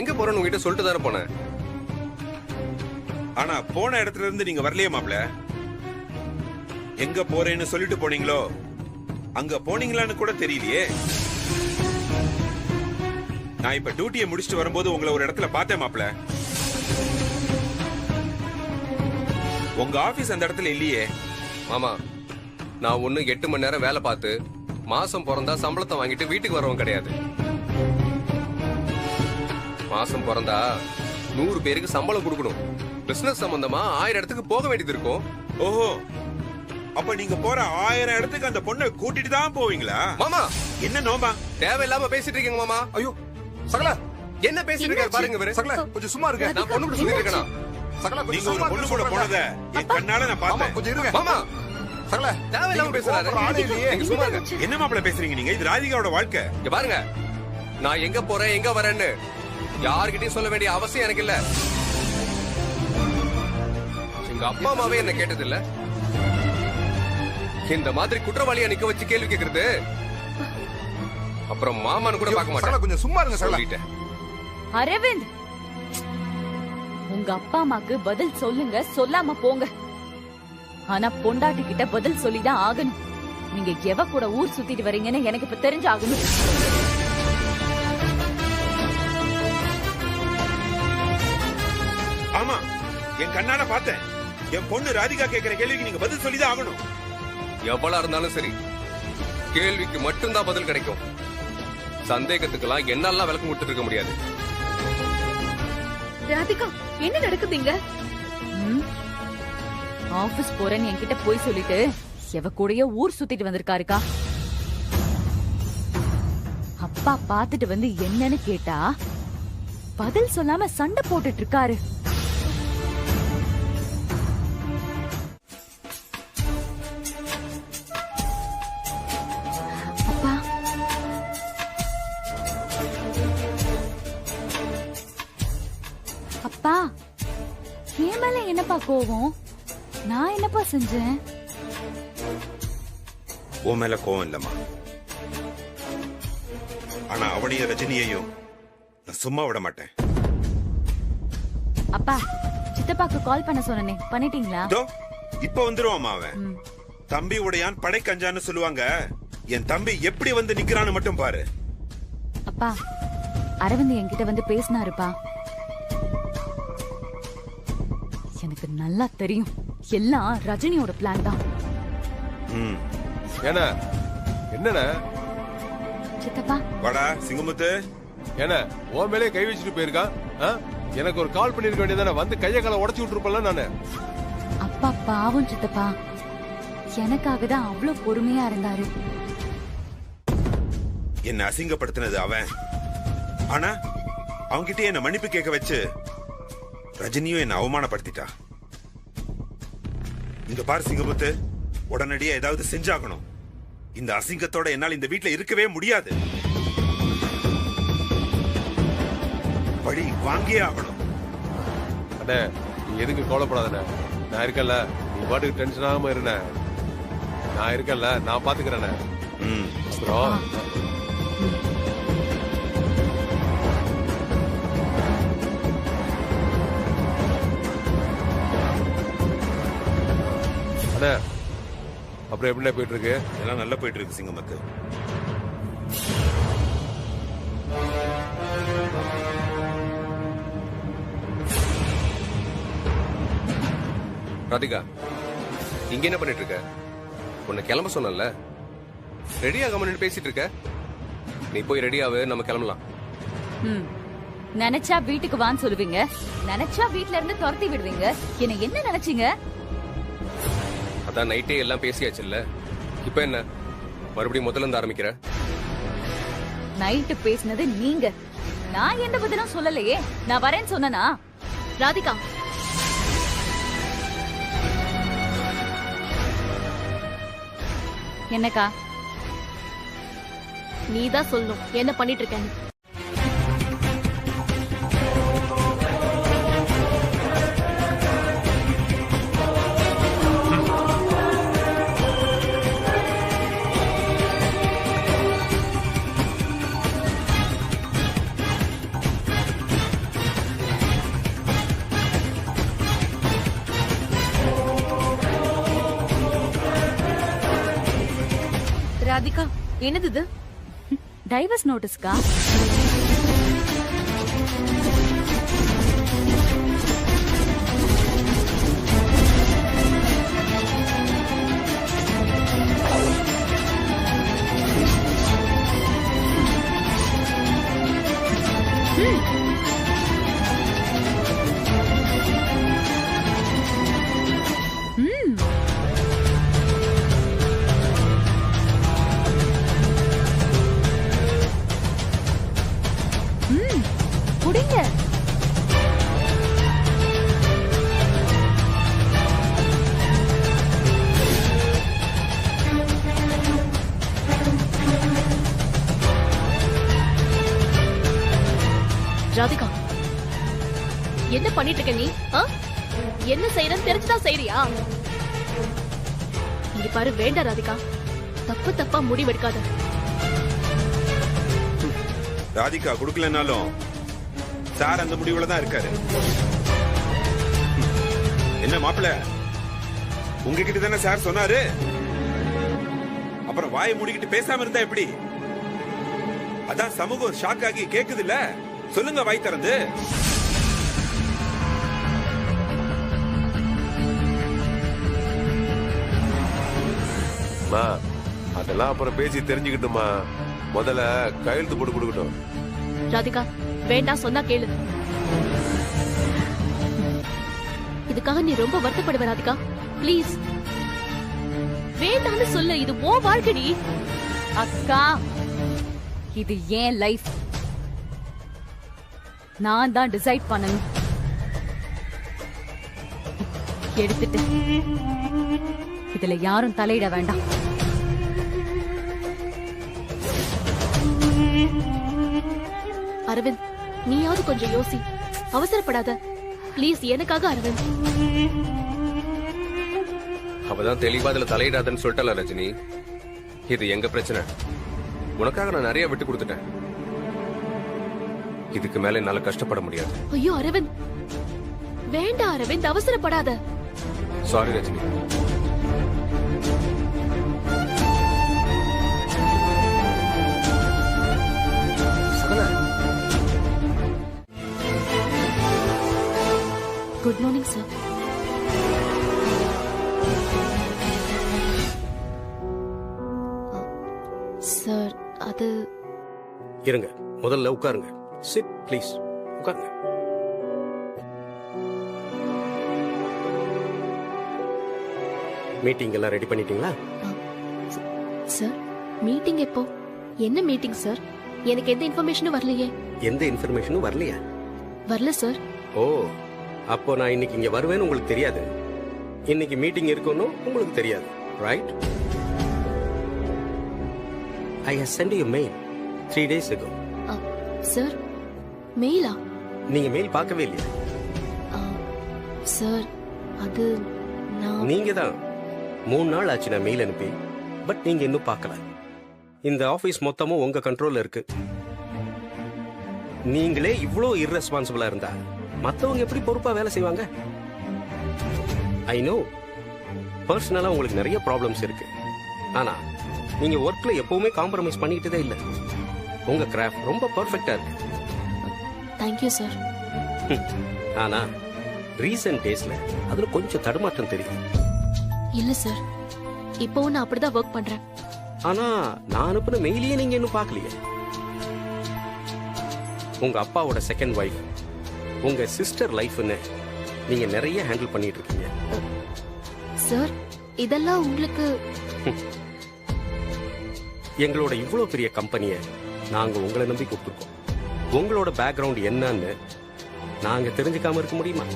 எங்க போறேன்னு உங்ககிட்ட சொல்லிட்டு தானே போனேன். ஆனா போன இடத்துல இருந்து நீங்க வரலையே மாப்பிள்ள. எங்க போறேன்னு சொல்லிட்டு போனீங்களோ அங்க போனீங்களான்னு கூட தெரியலையே. நான் இப்ப டியூட்டியை முடிச்சுட்டு வரும்போது உங்களை ஒரு இடத்துல பார்த்தேன் மாப்பிள்ள. உங்க ஆபீஸ் அந்த இடத்துல இல்லையே. மாமா நான் ஒண்ணு 8 மணி நேரம் வேலை பார்த்து மாசம் பிறந்தா சம்பளத்தை வாங்கிட்டு வீட்டுக்கு வரவன் கிடையாது. மாசம் பிறந்தா 100 பேருக்கு சம்பளம் கொடுக்கணும். பிசினஸ் சம்பந்தமா 1000 இடத்துக்கு போக வேண்டியது இருக்கும். ஓஹோ, அப்ப நீங்க போற 1000 இடத்துக்கு அந்த பொண்ணை கூட்டிட்டு தான் போவீங்களா? மாமா என்ன நோமா தேவையில்லாம பேசிட்டு இருக்கீங்க மாமா. ஐயோ சகலா என்ன பேசிட்டு இருக்காரு பாருங்க இவரு. சகலா கொஞ்சம் சும்மா இருங்க. நான் பொண்ணு சொல்லிட்டு இருக்கேனா? சகலா நீங்க ஒரு பொண்ணு கூட போனத என் கண்ணால நான் பார்த்தேன். கொஞ்சம் இருங்க மாமா. சகலா தேவையில்லாம பேசுறாரு. நீங்க சும்மா இருங்க. என்ன மாப்பிள்ள பேசுறீங்க நீங்க? இது ராதிகாவோட வாழ்க்கை. இங்க பாருங்க, நான் எங்க போறேன் எங்க வரேன்னு யார்கிட்டயும் சொல்ல வேண்டிய அவசியம் எனக்கு இல்ல. எங்க அப்பா அம்மாவே என்ன கேட்டது இல்ல. இந்த மாதிரி குற்றவாளியா நிக்க வச்சு கேள்வி கேக்குறது அப்புறம் மாமான்னு கூட பார்க்க மாட்டேன். கொஞ்சம் சும்மா இருங்க சகலா. சொல்லிட்டேன். அரவிந்த், உங்க அப்பா அம்மாக்கு பதில் சொல்லுங்க, சொல்லாம போங்க. ஆனா பொண்டாட்டி கிட்ட பதில் சொல்லிதான் ஆகணும். நீங்க எவ கூட ஊர் சுத்திட்டு வரீங்கன்னு எனக்கு இப்ப தெரிஞ்சாகணும். ஆமா, என் கண்ணால பார்த்தேன். என் பொண்ணு ராதிகா கேக்குற கேள்விக்கு நீங்க பதில் சொல்லிதான் ஆகணும். எவ்வளவு இருந்தாலும் சரி, கேள்விக்கு மட்டும்தான் பதில் கிடைக்கும். சந்தேகத்துக்கெல்லாம் என்னெல்லாம் விளக்கம் கொடுத்துட்டு இருக்க முடியாது. ராதிகா, என்ன நடக்குதுங்க? ஆபீஸ் போறேன்னு என்கிட்ட போய் சொல்லிட்டு எவ கூடயோ ஊர் சுத்திட்டு வந்திருக்காருக்கா. அப்பா பாத்துட்டு வந்து என்னன்னு கேட்டா பதில் சொல்லாம சண்டை போட்டுட்டு இருக்காரு. அப்பா என் மேல என்னப்பா கோவம்? நான் என்னப்பா செஞ்சேன்? உன் மேல கோவம் இல்லம்மா. ஆனா அவனையும் ரஜினியையும் நான் சும்மா விட மாட்டேன். அப்பா சித்தப்பாக்கு கால் பண்ண சொன்னனே, பண்ணிட்டீங்களா? இதோ இப்ப வந்துருவாமா அவன். தம்பி உடையான் படை கஞ்சான்னு சொல்லுவாங்க. என் தம்பி எப்படி வந்து நிக்கிறான்னு மட்டும் பாரு. அப்பா அரவிந்த் என்கிட்ட வந்து பேசினாருப்பா. எனக்கு நல்லா தெரியும் எல்லாம் ரஜினியோட பிளான் தான். என்ன என்னண்ணா? சித்தப்பா வாடா சிங்கமுத்து. என்ன உன் மேலே கை வச்சுட்டு போயிருக்கான்? எனக்கு ஒரு கால் பண்ணிருக்க வேண்டியதானே, வந்து கைய கால உடச்சு விட்டுருப்பல நானு. அப்பா பாவம் சித்தப்பா, எனக்காக தான் அவ்வளவு பொறுமையா இருந்தாரு. என்ன அசிங்கப்படுத்தினது அவன். ஆனா அவன்கிட்ட என்ன மன்னிப்பு கேட்க வச்சு ரஜினியும் என்ன அவமானப்படுத்திட்டா. இங்க பாரு சிங்கமுத்து, உடனடியா ஏதாவது செஞ்சாகணும். இந்த அசிங்கத்தோட என்னால் இந்த வீட்டுல இருக்கவே முடியாது. படி வாங்கியே ஆகணும். அண்ணே நீ எதுக்கு கவலைப்படாதண்ணே, நான் இருக்கல. நீ பாட்டுக்கு டென்ஷன் ஆகாம இருண்ணே. நான் இருக்கல, நான் பாத்துக்கிறேண்ணே. அப்புறம் அண்ணே அப்புறம் எப்படிண்ணே போயிட்டு இருக்கு? எல்லாம் நல்லா போயிட்டு இருக்கு சிங்கமுத்து. ராதிகா இங்க என்ன பண்ணிட்டு இருக்க? உன்னை கிளம்ப சொன்னல, ரெடியாக பேசிட்டு இருக்க. நீ போய் ரெடியாவு, நம்ம கிளம்பலாம். நினைச்சா வீட்டுக்கு வான்னு சொல்லுவீங்க, நினைச்சா வீட்ல இருந்து துரத்தி விடுவீங்க. என்ன என்ன நினைச்சீங்க? அதான் நைட்டே எல்லாம் பேசியாச்சுல்ல, இப்ப என்ன மறுபடியும் முதல்ல இருந்து ஆரம்பிக்கிற? நைட்டு பேசினது நீங்க, நான் எந்த பதிலும் சொல்லலையே. நான் வரேன்னு சொன்னனா? ராதிகா என்னக்கா? நீதான் சொல்லணும் என்ன பண்ணிட்டு இருக்கேன்னு. ராதிகா என்னது இது? டைவர்ஸ் நோட்டீஸ்க்கா? குடிங்க. ராதிகா என்ன பண்ணிட்டு இருக்க நீ? என்ன செய்யறன்னு தெரிஞ்சுதான் செய்யறியா? இங்க பாரு, வேண்டாம் ராதிகா, தப்பா முடிவெடுக்காத. ராதிகா கொடுக்கலனாலும் சார் அந்த முடிவுல தான் இருக்காரு. என்ன மாப்பிள்ள, உங்ககிட்ட தானே சார் சொன்னாரு? அப்புறம் வாயை மூடிக்கிட்டு பேசாம இருந்தா எப்படி? அதான் சமூகம் ஷாக் ஆகி கேக்குது இல்ல, சொல்லுங்க வாய் திறந்து. அதெல்லாம் அப்புறம் பேசி தெரிஞ்சுக்கிட்டுமா, முதல்ல கையெழுத்து போட்டு கொடுக்கட்டும். ராதிகா வேண்டாம், சொன்னா கேளு. இதுக்காக நீ ரொம்ப வருத்தப்படுவ ராதிகா, பிளீஸ். வேண்டாம்னு சொல்லு, இது ஓ வாழ்க்கை. அக்கா இது ஏன் லைஃப், நான் தான் டிசைட் பண்ணணும். எடுத்துட்டு இதுல யாரும் தலையிட வேண்டாம். அரவிந்த், நீயாவது கொஞ்சம் யோசி, அவசரப்படாத. ப்ளீஸ் எனக்காக அரவிந்த். அவதான் தெளிவா அதுல தலையிடாதன்னு சொல்லிட்டல ரஜினி. இது எங்க பிரச்சனை. உனக்காக நான் நிறைய விட்டு கொடுத்துட்டேன். இதுக்கு மேல என்னால கஷ்டப்பட முடியாது. ஐயோ அரவிந்த், வேண்டாம் அரவிந்த், அவசரப்படாத. Sorry Rajini. Good morning sir. Sir அது இருங்க, முதல்ல உட்காருங்க. சிட் ப்ளீஸ், உட்காருங்க. மீட்டிங் எல்லாம் ரெடி பண்ணிட்டீங்களா? சார் மீட்டிங் எப்போ? என்ன மீட்டிங் சார்? எனக்கு எந்த இன்ஃபர்மேஷனும் வரலையே. எந்த இன்ஃபர்மேஷனும் வரலையா? வரல சார். ஓ, அப்போ நான் இன்னைக்கு இங்க வருவேன்னு உங்களுக்கு தெரியாது. இன்னைக்கு மீட்டிங் இருக்குன்னு உங்களுக்கு தெரியாது, right? I have sent you a mail 3 days ago. Sir மெயிலா? நீங்க மெயில் பார்க்கவே இல்லையா? சார் அது நீங்க தான் 3 நாள் ஆச்சு நான் மெயில் அனுப்பி, பட் நீங்க இன்னும் பார்க்கல. இந்த ஆபீஸ் மொத்தமும் உங்க கண்ட்ரோல்ல இருக்கு. நீங்களே இவ்ளோ irresponsible-ஆ இருந்தா மத்தவங்க எப்படி பொறுப்பா வேலை செய்வாங்க? ஐ நோ பர்சனலா உங்களுக்கு நிறைய ப்ராப்ளம்ஸ் இருக்கு. ஆனா நீங்க ஒர்க்ல எப்பவுமே காம்ப்ரமைஸ் பண்ணிக்கிட்டதே இல்ல. உங்க கிராஃப்ட் ரொம்ப பெர்ஃபெக்ட்டா இருக்கு. Thank you sir. ஆனா ரீசன்ட் டேஸ்ல அதுல கொஞ்சம் தடுமாற்றம் தெரியுது. இல்ல சார், இப்போவும் நான் அப்படிதான் ஒர்க் பண்றேன். ஆனா நான் அனுப்புன மெயிலையே நீங்க இன்னும் பார்க்கலையே. உங்க அப்பாவோட செகண்ட் வைஃப், உங்க சிஸ்டர் லைஃப்னு நீங்க நிறைய ஹேண்டில் பண்ணிட்டு இருக்கீங்க. சார் இதெல்லாம் உங்களுக்கு எங்களோட இவ்வளவு பெரிய கம்பெனியை நாங்க உங்களை நம்பி கொடுத்துருக்கோம். உங்களோட பேக்ரவுண்ட் என்னன்னு நாங்க தெரிஞ்சுக்காம இருக்க முடியுமா?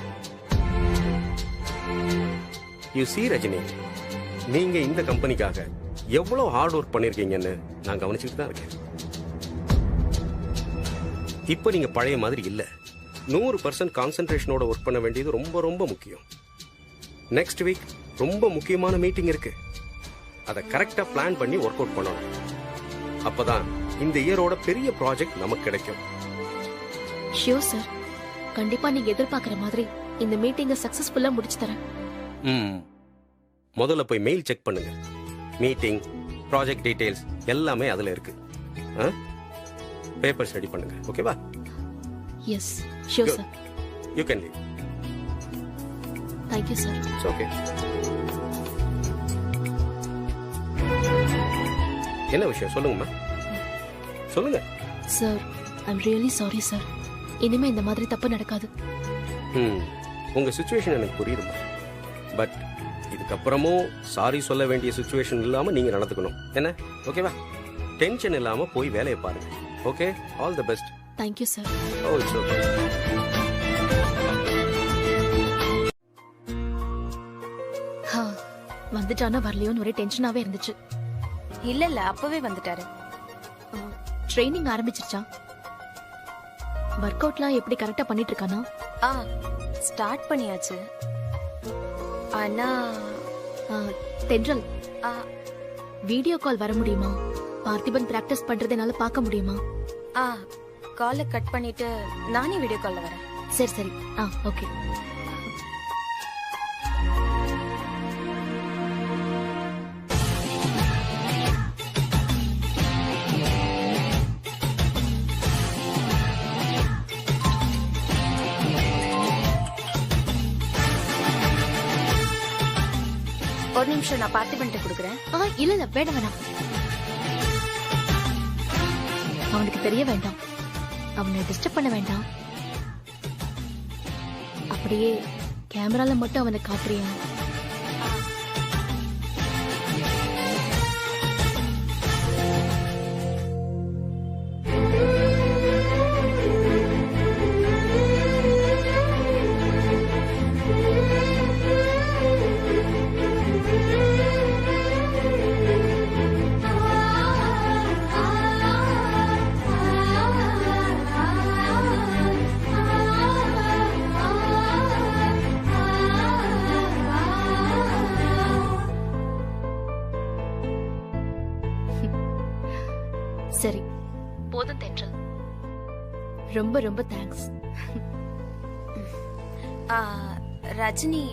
யூ சீ ரஜினி, நீங்க இந்த கம்பெனிக்காக எவ்வளவு ஹார்ட் ஒர்க் பண்ணிருக்கீங்கன்னு நான் கவனிச்சுட்டு தான் இருக்கேன். இப்ப நீங்க பழைய மாதிரி இல்ல. 100% கான்சென்ட்ரேஷனோட ஒர்க் பண்ண வேண்டியது ரொம்ப ரொம்ப முக்கியம். நெக்ஸ்ட் வீக் ரொம்ப முக்கியமான மீட்டிங் இருக்கு. அதை கரெக்டா பிளான் பண்ணி ஒர்க் அவுட் பண்ணணும். அப்பதான் இந்த இயரோட பெரிய ப்ராஜெக்ட் நமக்கு கிடைக்கும். ஷியோர் சார், கண்டிப்பா நீங்க எதிர்பார்க்கிற மாதிரி இந்த மீட்டிங்கை சக்சஸ்ஃபுல்லா முடிச்சு தரேன். முதல்ல போய் மெயில் செக் பண்ணுங்க. மீட்டிங், ப்ராஜெக்ட் டீடைல்ஸ் எல்லாமே அதுல இருக்கு. பேப்பர்ஸ் ரெடி பண்ணுங்க, ஓகேவா? Yes sure sir. You can leave. Thank you sir. It's okay. என்ன விஷயம் சொல்லுங்கம்மா, சொல்லுங்க. Sir I'm really sorry sir. இனிமே இந்த மாதிரி தப்பு நடக்காது. உங்க சிச்சுவேஷன் எனக்கு புரியுதுமா. பட் இதுக்கப்புறமும் சாரி சொல்ல வேண்டிய சிச்சுவேஷன் இல்லாம நீங்க நடந்துக்கணும். என்ன, ஓகேவா? டென்ஷன் இல்லாம போய் வேலையை பாருங்க. Okay, all the best. Thank you sir. Oh, it's okay. வந்துட்டானா வரலையோன்னு ஒரே டென்ஷனாவே இருந்துச்சு. இல்ல அப்பவே வந்துட்டாரு. ட்ரைனிங் ஆரம்பிச்சிருச்சா? ஒர்க் அவுட்லாம் எப்படி கரெக்டா பண்ணிட்டு இருக்கானா? ஸ்டார்ட் பண்ணியாச்சு. ஆனா தென்றல், வீடியோ கால் வர முடியுமா? பார்த்திபன் பிராக்டிஸ் பண்றதை என்னால பார்க்க முடியுமா? காலை கட் பண்ணிட்டு நானே வீடியோ கால்ல வரேன். சரி சரி. ஓகே. ஒரு நிமிஷம், நான் பார்த்திபன்ட்ட கொடுக்குறேன். இல்ல இல்ல வேண்டாம் வேண்டாம், அவனுக்கு தெரிய வேண்டாம். அவனை டிஸ்டர்ப் பண்ண வேண்டாம். அப்படியே கேமரால மட்டும் அவனை காட்டுறியா? சரி போதும் தென்றல். ரொம்ப ரொம்ப தேங்க்ஸ். ரஜினி,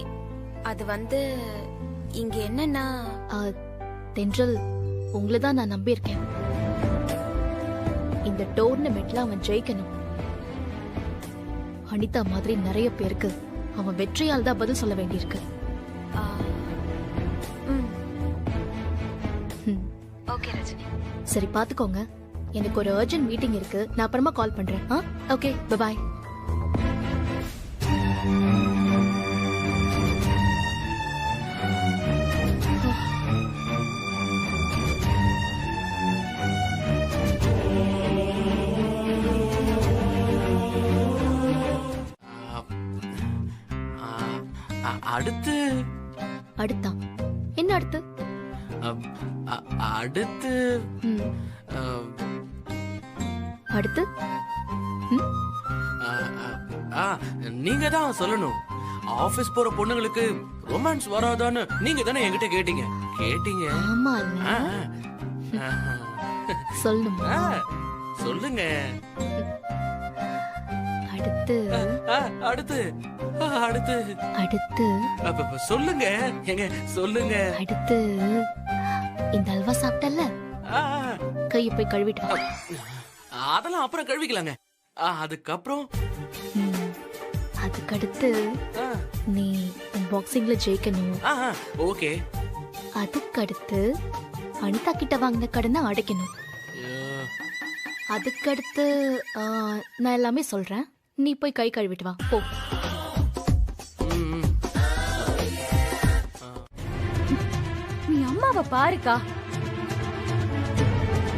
அது இங்க என்னன்னா தென்றல், உங்களை தான் நான் நம்பியிருக்கேன். இந்த டோர்னமெண்ட்ல அவன் ஜெயிக்கணும். அனிதா மாதிரி நிறைய பேருக்கு அவன் வெற்றியால் தான் பதில் சொல்ல வேண்டியிருக்கு. ஓகே ரஜினி. சரி பாத்துக்கோங்க, எனக்கு ஒரு அர்ஜென்ட் மீட்டிங் இருக்கு. நான் அப்புறமா கால் பண்றேன். Okay, bye. அடுத்து அடுத்தா என்ன அடுத்து? அடுத்து அடுத்து நீங்க தான் சொல்லணும். ஆபீஸ் போற பொண்ணுங்களுக்கு ரொமான்ஸ் வராதான்னு நீங்க தானே என்கிட்ட கேட்டீங்க. ஆமா, சொல்லணுமா? சொல்லுங்க. அடுத்து அடுத்து அடுத்து அடுத்து சொல்லுங்க. எங்க சொல்லுங்க. அடுத்து இந்த அல்வா சாப்பிட்டல்ல, கைய போய் கழுவிட்டு வா. அதெல்லாம் அப்புறம் கழுவிக்கலாங்க. அதுக்கப்புறம் அதுக்கடுத்து நீ பாக்ஸிங்ல ஜெயிக்கணும். ஓகே. அதுக்கடுத்து அனிதா கிட்ட வாங்கின கடனை அடைக்கணும். அதுக்கடுத்து நான் எல்லாமே சொல்றேன், நீ போய் கை கழுவிட்டு வா. போ. நீ அம்மாவை பாருக்கா.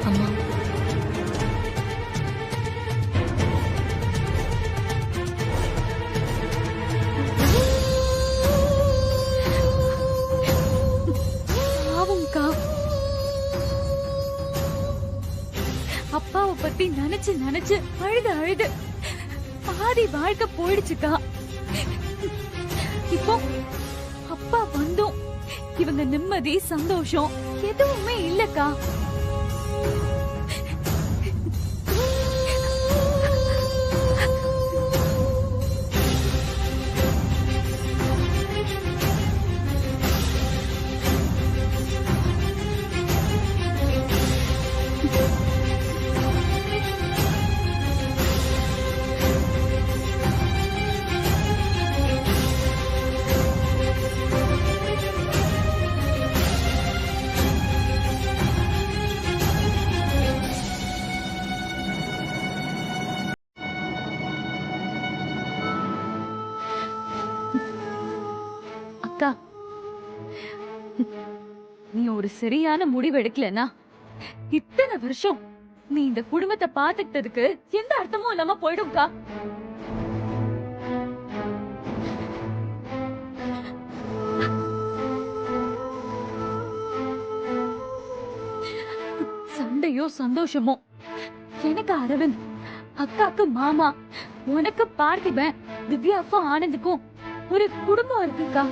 அம்மா, பாவம்க்கா. அப்பாவை பத்தி நினைச்சு நினைச்சு அழுது பாதி வாழ்க்கை போயிடுச்சுக்கா. இப்போ அப்பா வந்தும் இவங்க நிம்மதி சந்தோஷம் எதுவுமே இல்லக்கா. அக்கா, நீ ஒரு சரியான முடிவு எடுக்கலனா இத்தனை வருஷம் நீ இந்த குடும்பத்தை பாத்துக்கிட்டதுக்கு எந்த அர்த்தமும் இல்லாம போயிடும்க்கா. சண்டையோ சந்தோஷமோ, எனக்கு அரவிந்த், அக்காக்கு மாமா, உனக்கு பார்த்திபன், திவ்யாக்கும் ஆனந்துக்கும் ஒரு குடும்பம் இருக்குக்கா.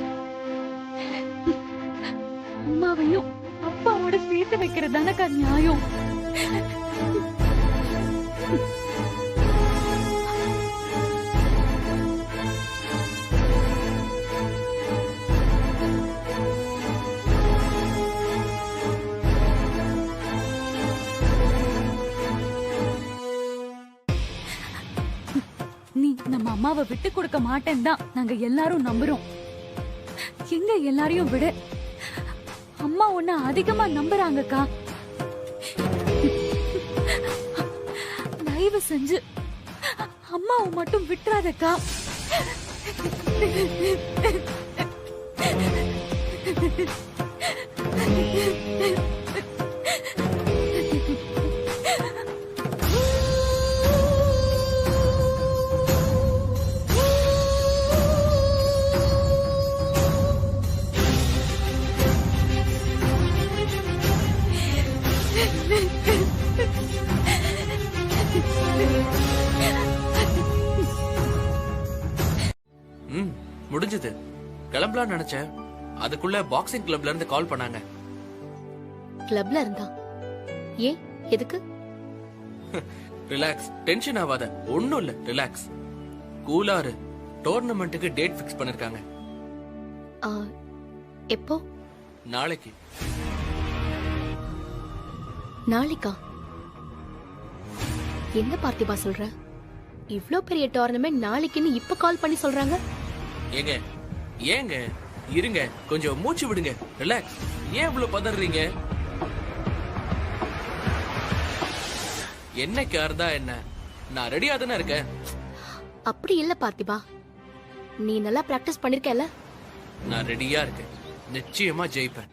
அம்மாவையும் அப்பாவோட சேர்த்து வைக்கிறதானக்கா நியாயம். நீ நம்ம அம்மாவை விட்டு கொடுக்க மாட்டேன்னு தான் நாங்க எல்லாரும் நம்புறோம். எங்க எல்லாரையும் விட அம்மா உன்னை அதிகமா நம்புறாங்கக்கா. தயவு செஞ்சு அம்மாவை மட்டும் விட்டுறாதக்கா. முடிஞ்சது. கிளம்பலாம்னு நினைச்சேன், அதுக்குள்ள பாக்ஸிங் கிளப்ல இருந்து கால் பண்ணாங்க. கிளப்ல இருந்தா? ஏன், எதுக்கு? ரிலாக்ஸ், டென்ஷன் ஆகாத. ஒண்ணும் இல்ல, ரிலாக்ஸ், கூலாரு. டோர்னமெண்ட்டுக்கு டேட் ஃபிக்ஸ் பண்ணிருக்காங்க. எப்போ? நாளைக்கு. நாளைக்கா? என்ன பார்த்திபா சொல்ற? இவ்ளோ பெரிய டோர்னமெண்ட் நாளைக்குன்னு இப்ப கால் பண்ணி சொல்றாங்க. ஏங்க ஏங்க இருங்க, கொஞ்சம் மூச்சு விடுங்க, ரிலாக்ஸ். ஏன் இவ்வளவு பதறீங்க? என்னைக்கு இருந்தா என்ன, நான் ரெடியா தானே இருக்கேன். அப்படி இல்ல பார்த்திபா, நீ நல்லா பிராக்டிஸ் பண்ணிருக்கல. நான் ரெடியா இருக்கேன், நிச்சயமா ஜெயிப்பேன்.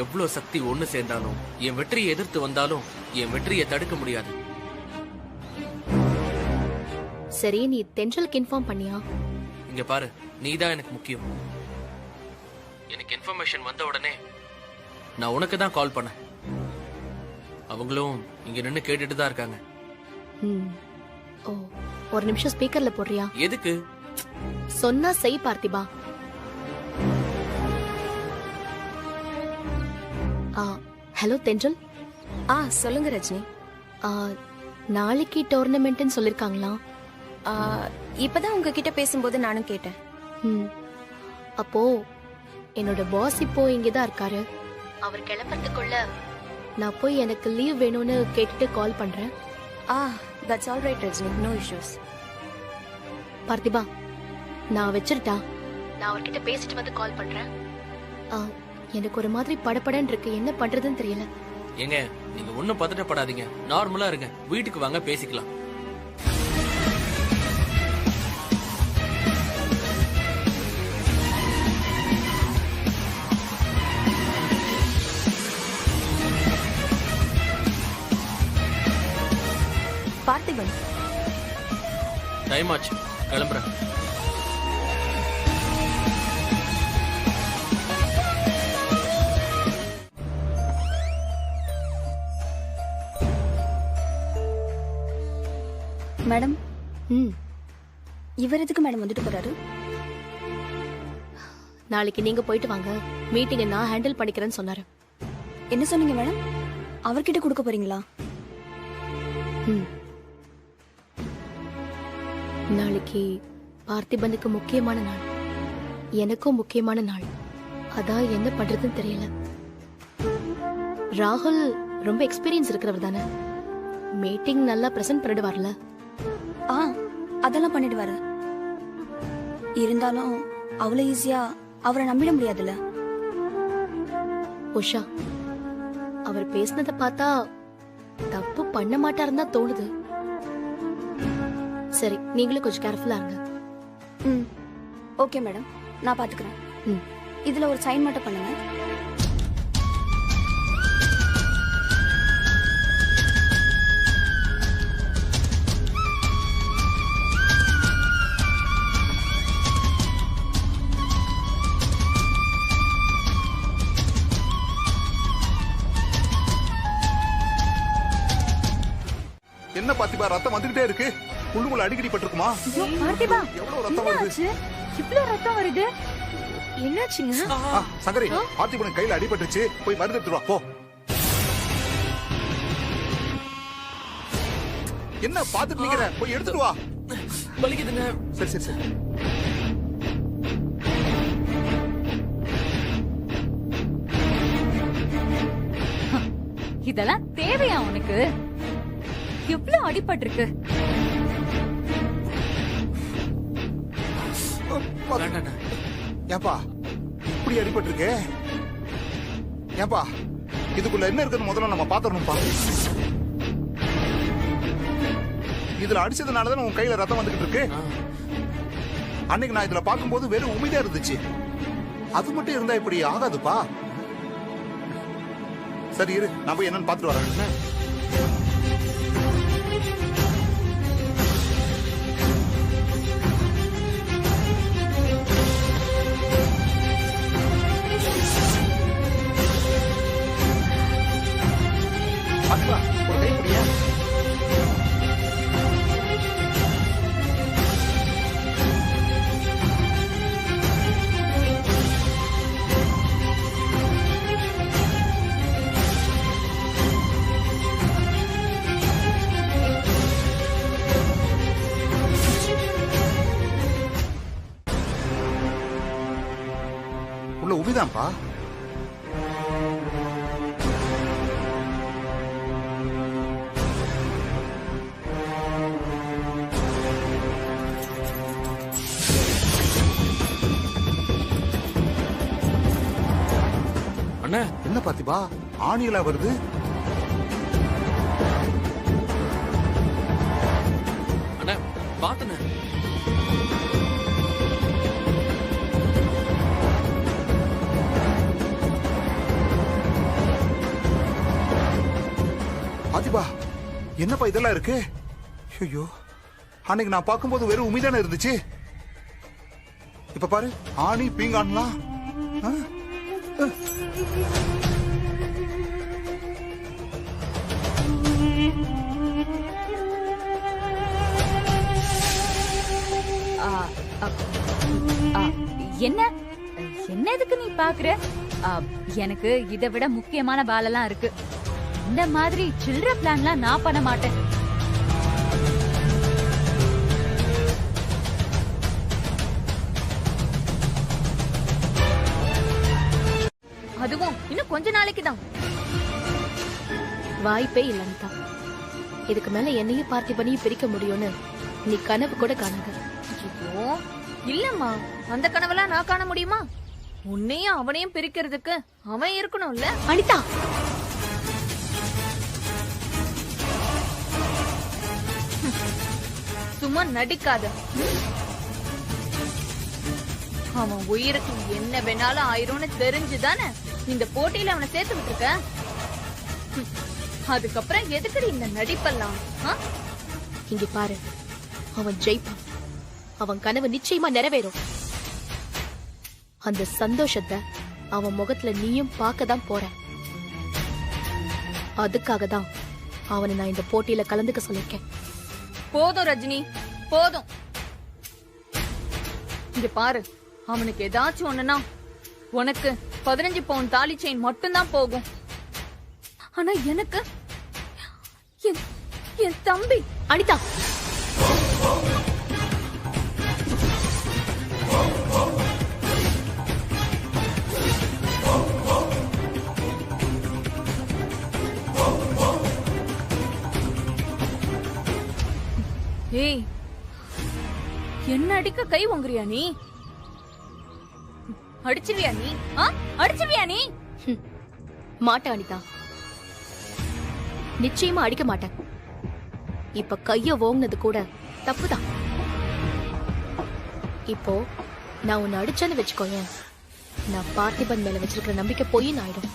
எவ்வளவு சக்தி ஒண்ணு சேர்ந்தாலும், என் வெற்றியை எதிர்த்து வந்தாலும் என் வெற்றியை தடுக்க முடியாது. சரி, நீ தென்றலுக்கு இன்ஃபார்ம் பண்ணியா? இங்க பாரு, நீதான் எனக்கு முக்கியம். எனக்கு இன்ஃபர்மேஷன் வந்த உடனே நான் உனக்கு தான் கால் பண்ணேன். அவங்களும் இங்க நின்னு கேட்டுட்டு தான் இருக்காங்க. ஓ, ஒரு நிமிஷம் ஸ்பீக்கர்ல போடுறியா? எதுக்கு? சொன்னா செய் பார்த்திபா. ஹலோ தென்றல். சொல்லுங்க ரஜினி. நாளைக்கு டோர்னமெண்ட்னு சொல்லிருக்காங்களா? இப்பதான் உங்ககிட்ட பேசும்போது நானும் கேட்டேன். அப்போ என்னோட பாஸ் இப்போ இங்கதான் இருக்காரு. அவர் கிளம்புறதுக்குள்ள நான் போய் எனக்கு லீவ் வேணும்னு கேட்டுட்டு கால் பண்றேன். That's all right Rajini, no issues. பார்த்திபா, நான் வச்சிருட்டா. நான் அவர்கிட்ட பேசிட்டு வந்து கால் பண்றேன். எனக்கு ஒரு மாதிரி படபடன்னு இருக்கு, என்ன பண்றதுன்னு தெரியல. ஏங்க, நீங்க ஒண்ணும் பதட்டப்படாதீங்க, நார்மலா இருங்க. வீட்டுக்கு வாங்க, பேசிக்கலாம். பார்த்திபன், டைம் ஆச்சு, கிளம்புறேன். மேடம். இவர் எதுக்கு மேடம் வந்துட்டு போறாரு? நாளைக்கு நீங்க போயிட்டு வாங்க, மீட்டிங்கை நான் ஹேண்டில் பண்ணிக்கிறேன்னு சொன்னாரு. என்ன சொன்னீங்க மேடம்? அவர்கிட்ட கொடுக்க போறீங்களா? நாளைக்கு பார்த்திபனுக்கு முக்கியமான நாள், எனக்கும் முக்கியமான நாள். அதான் என்ன பண்றதுன்னு தெரியல. ராகுல் ரொம்ப எக்ஸ்பீரியன்ஸ் இருக்கிறவர் தானே, மீட்டிங் நல்லா பிரசன்ட் பண்ணிடுவார்ல. அதெல்லாம் பண்ணிடுவாரு. இருந்தாலும் அவ்வளவு ஈஸியா அவரை நம்பிட முடியாதுல்ல. உஷா, அவர் பேசினதை பார்த்தா தப்பு பண்ண மாட்டாருன்னு தான் தோணுது. சரி, நீங்களும் கொஞ்சம் கேர்ஃபுல்லா இருங்க. ஓகே மேடம், நான் பாத்துக்கிறேன். இதுல ஒரு சைன் மட்டும் பண்ணுங்க. என்ன பார்த்திபா, ரத்தம் வந்துகிட்டே இருக்கு. உள்ளுக்குள்ள அடிக்கடி பட்டிருக்குமா? பார்த்திபா, எவ்வளவு ரத்தம் வருது? இவ்வளவு ரத்தம் வருது, என்னாச்சுங்க? சங்கரி, பார்த்திபன் கையில அடிபட்டுச்சு, போய் மருந்து எடுத்துட்டு வா போ. என்ன பாத்துட்டு நிக்கிற, போய் எடுத்துட்டு வா. வலிக்குதுங்க. சரி சரி சரி. இதெல்லாம் தேவையா உனக்கு? எவ்வளவு அடிபட்டிருக்கு? ஏப்பா இப்படி அடிபட்டிருக்கு? ஏப்பா இதுக்குள்ள என்ன இருக்குன்னு முதல்ல நம்ம பாத்துறணும்பா. இதுல அடிச்சதுனாலதான் உன் கையில ரத்தம் வந்துகிட்டு இருக்கு. அன்னைக்கு நான் இதுல பாக்கும்போது வெறும் உமிதா இருந்துச்சு. அது மட்டும் இருந்தா இப்படி ஆகாதுப்பா. சரி இரு, நான் போய் என்னன்னு பாத்துட்டு வரேன். ஒரு கை முடியா? சுபிதான்ப்பா. அண்ணா என்ன பார்த்திபா, ஆணியலா வருது? அண்ணா பாத்துன பார்த்திபா, என்னப்பா இதெல்லாம் இருக்கு? ஐயோ, அன்னைக்கு நான் பார்க்கும்போது வெறும் உமிதானே இருந்துச்சு. இப்ப பாரு, ஆணி பீங்கான்லாம். என்ன என்ன எதுக்கு நீ பாக்குற? எனக்கு இதை விட முக்கியமான வேலைலாம் இருக்கு. இந்த மாதிரி சில்லற பிளான்லாம் நான் பண்ண மாட்டேன். அதுவும் இன்னும் கொஞ்ச நாளைக்கு தான். வாய்ப்பே இல்ல அனிதா. இதுக்கு மேல என்னையும் பார்த்திபனையும் பிரிக்க முடியும்னு நீ கனவு கூட காணாத. ஐயோ இல்லம்மா, அந்த கனவெல்லாம் நான் காண முடியுமா? உன்னையும் அவனையும் பிரிக்கிறதுக்கு அவன் இருக்கணும்ல அனிதா. சும்மா நடிக்காத. அவன் உயிருக்கு என்ன வேணாலும் ஆயிரும்னு தெரிஞ்சுதானே இந்த போட்டியில அவனை சேர்த்து விட்டுருக்க. அதுக்கப்புறம் எதுக்குடி இந்த நடிப்பெல்லாம்? இங்க பாரு, அவன் ஜெயிப்பான். அவன் கனவு நிச்சயமா நிறைவேறும். அந்த சந்தோஷத்தை அவன் முகத்துல நீயும் பார்க்கதான் போற. அதுக்காக தான் அவனை நான் இந்த போட்டியில கலந்துக்க சொல்லிருக்கேன். போதும் ரஜினி, போதும். இங்க பாரு, அவனுக்கு ஏதாச்சும் ஒண்ணுனா உனக்கு 15 பவுன் தாலி செயின் மட்டும்தான் போகும். ஆனா எனக்கு என் தம்பி. அனிதா, ஏய், என்ன அடிக்க கை வாங்குறியா நீ? அடிச்சிருவியா நீ? அடிச்சிருவியா நீ? மாட்டேன் அனிதா, நிச்சயமா அடிக்க மாட்டேன். இப்ப கைய ஓங்கினது கூட தப்புதான். இப்போ நான் உன்னை அடிச்சேன்னு வச்சுக்கோயேன், நான் பார்த்திபன் மேல வச்சிருக்கிற நம்பிக்கை பொய்ன்னு ஆயிடும்.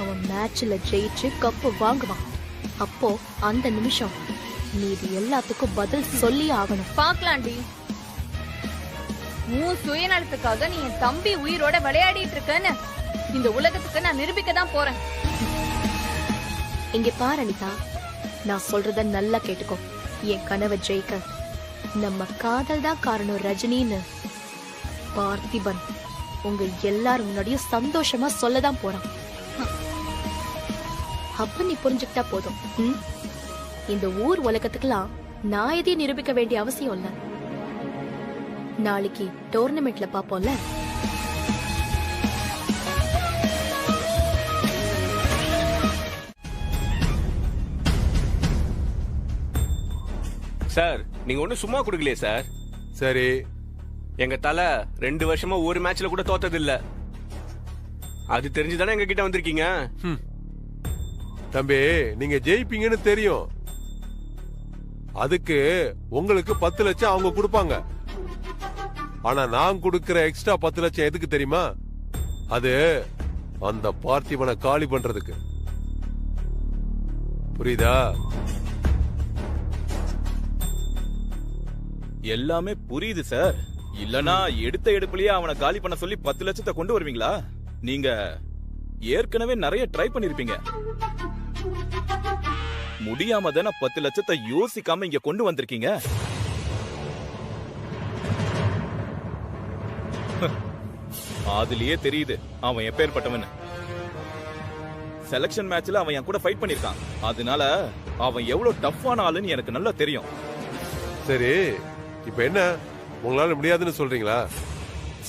அவன் மேட்ச்ல ஜெயிச்சு கப்பு வாங்குவான். அப்போ அந்த நிமிஷம் நீ இது எல்லாத்துக்கும் பதில் சொல்லி ஆகணும். பாக்கலாண்டி. உன் சுயநலத்துக்காக நீ என் தம்பி உயிரோட விளையாடிட்டு இருக்கன்னு இந்த உலகத்துக்கு நான் நிரூபிக்க தான் போறேன். இங்க பாரு அனிதா, நான் சொல்றத நல்லா கேட்டுக்கோ. என் கனவை ஜெயிக்க நம்ம காதல் தான் காரணம் ரஜினின்னு பார்த்திபன் உங்க எல்லாரும் முன்னாடியும் சந்தோஷமா சொல்லதான் போறான். அப்ப நீ புரிஞ்சுக்கிட்டா போதும். இந்த ஊர் உலகத்துக்கெல்லாம் நான் எதையும் நிரூபிக்க வேண்டிய அவசியம் இல்ல. நாளைக்கு டோர்னமெண்ட்ல பாப்போம்ல. சார், நீங்க ஒண்ணு சும்மா கொடுக்கலையே சார். சரி, எங்க தலை 2 வருஷமா ஒரு மேட்ச்ல கூட தோத்தது இல்ல. அது தெரிஞ்சுதானே எங்க கிட்ட வந்திருக்கீங்க. தம்பி, நீங்க ஜெயிப்பீங்கன்னு தெரியும். அதுக்கு உங்களுக்கு 10 லட்சம் அவங்க கொடுப்பாங்க. ஆனா நான் கொடுக்கிற எக்ஸ்ட்ரா 10 லட்சம் எதுக்கு தெரியுமா? அது அந்த பார்த்திபனை காலி பண்றதுக்கு. புரியுதா? எல்லாமே புரியுது சார். இல்லனா எடுத்த எடுப்புலயே அவனை காலி பண்ண சொல்லி 10 லட்சத்தை கொண்டு வருவீங்களா? நீங்க ஏற்கனவே நிறைய ட்ரை பண்ணிருப்பீங்க. முடியாம தானே 10 லட்சத்தை யோசிக்காம இங்க கொண்டு வந்திருக்கீங்க. அதுலயே தெரியுது அவன் எப்பேற்பட்டவன். செலக்ஷன் மேட்ச்ல அவன் என் கூட ஃபைட் பண்ணிருக்கான். அதனால அவன் எவ்வளவு டஃப்பான ஆளுன்னு எனக்கு நல்லா தெரியும். சரி, இப்ப என்ன, உங்களால முடியாதுன்னு சொல்றீங்களா?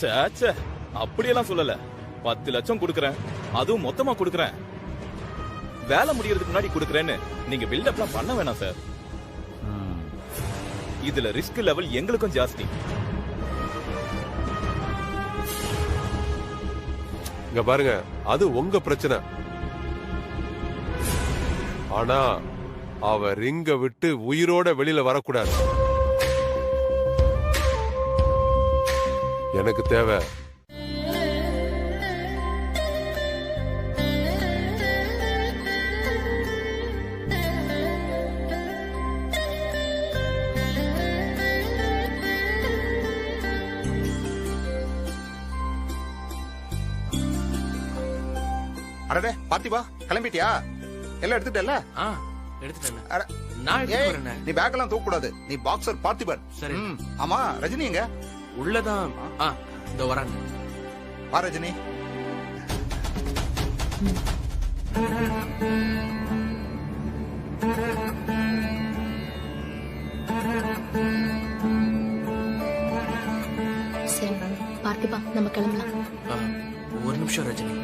சாச்ச, அப்படியெல்லாம் சொல்லல. 10 லட்சம் கொடுக்கறேன், அதுவும் மொத்தமா கொடுக்கறேன். வேலை முடியறதுக்கு முன்னாடி கொடுக்கறேன்னு நீங்க பில்டப்லாம் பண்ண வேணாம் சார். இதுல ரிஸ்க் லெவல் எங்களுக்கும் ஜாஸ்தி. இங்க பாருங்க, அது உங்க பிரச்சனை. ஆனா அவ ரிங்க விட்டு உயிரோட வெளியில வரக்கூடாது. எனக்கு தேவை அடடே பார்த்திபா, கிளம்பிட்டியா? எல்லாம் எடுத்துட்டல? எடுத்துட்டேன். நான் எடுத்துட்டு வரேன். நீ பேக் எல்லாம் தூக்க கூடாது. நீ பாக்ஸர் பார்த்திபன். சரி. ஆமா, ரஜினி எங்க? உள்ளதான். இதோ வராங்க. வா ரஜினி. சரி பார்த்திபா, நம்ம கிளம்பலாம். ஒரு நிமிஷம் ரஜினி.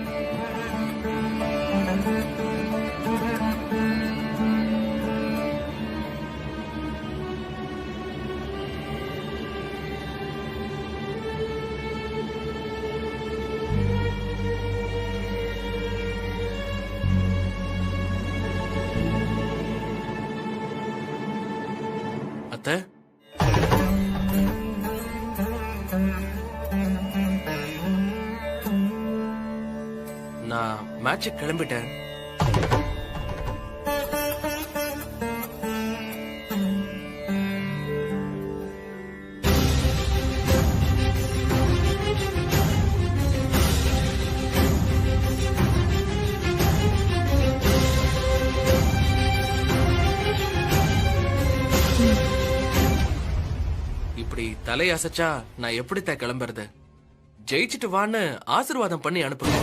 அத்தை, நான் மேட்சுக்கு கிளம்பிட்டேன். இப்படி தலையசைச்சா நான் எப்படித்தான் கிளம்புறது? ஜெயிச்சுட்டு வான்னு ஆசீர்வாதம் பண்ணி அனுப்புங்க.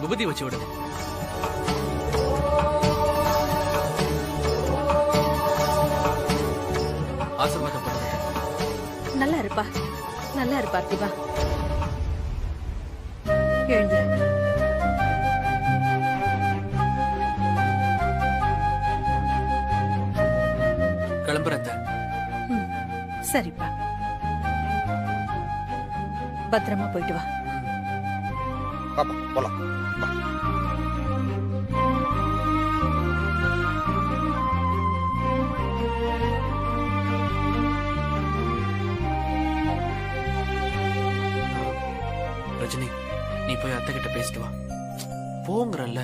விபூதி வச்சு விடுங்க. ஆசீர்வாதம் பண்ணுங்க. நல்லா இருப்பா, நல்லா இருப்பா பார்த்திபா. எழுந்து. கிளம்புறத. சரிப்பா, பத்திரமா போயிட்டு வா. பாப்பா போலாம். ரஜினி, நீ போய் அத்தை கிட்ட பேசிட்டு வா. போங்கறல்ல.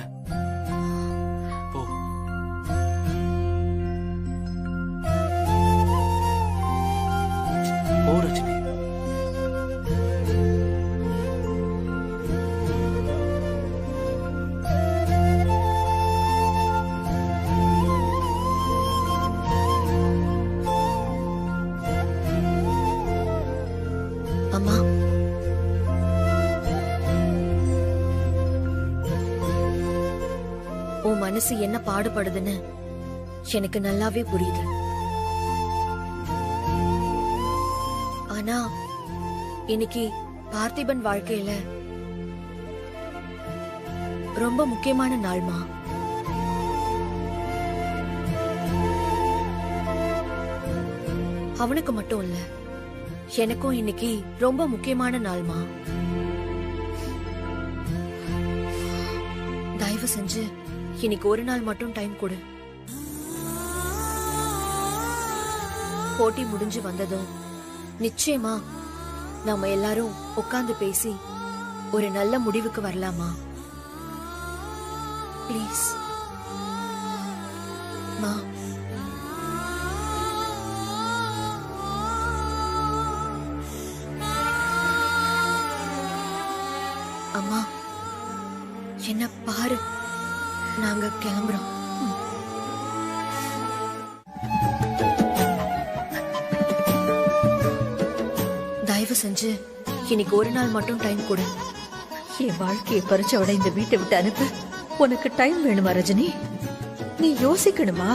போ. போ ரஜினி. அம்மா, உன் மனசு என்ன பாடுபடுதுன்னு எனக்கு நல்லாவே புரியுது. ஆனா இன்னைக்கு பார்த்திபன் வாழ்க்கையில ரொம்ப முக்கியமான நாள்மா. அவனுக்கு மட்டும் இல்ல, எனக்கும் இன்னைக்கு ரொம்ப முக்கியமான நாள்மா. தயவு செஞ்சு இன்னைக்கு ஒரு நாள் மட்டும் டைம் கொடு. போட்டி முடிஞ்சு வந்ததும் நிச்சயமா நாம எல்லாரும் உட்கார்ந்து பேசி ஒரு நல்ல முடிவுக்கு வரலாமா? ப்ளீஸ். அம்மா அம்மா என்ன பாரு, நாங்க கிளம்புறோம். தயவு செஞ்சு இன்னைக்கு ஒரு நாள் மட்டும் டைம் கொடு. என் வாழ்க்கையை பறிச்சவட இந்த வீட்டை விட்டு அனுப்பு. உனக்கு டைம் வேணுமா ரஜினி? நீ யோசிக்கணுமா?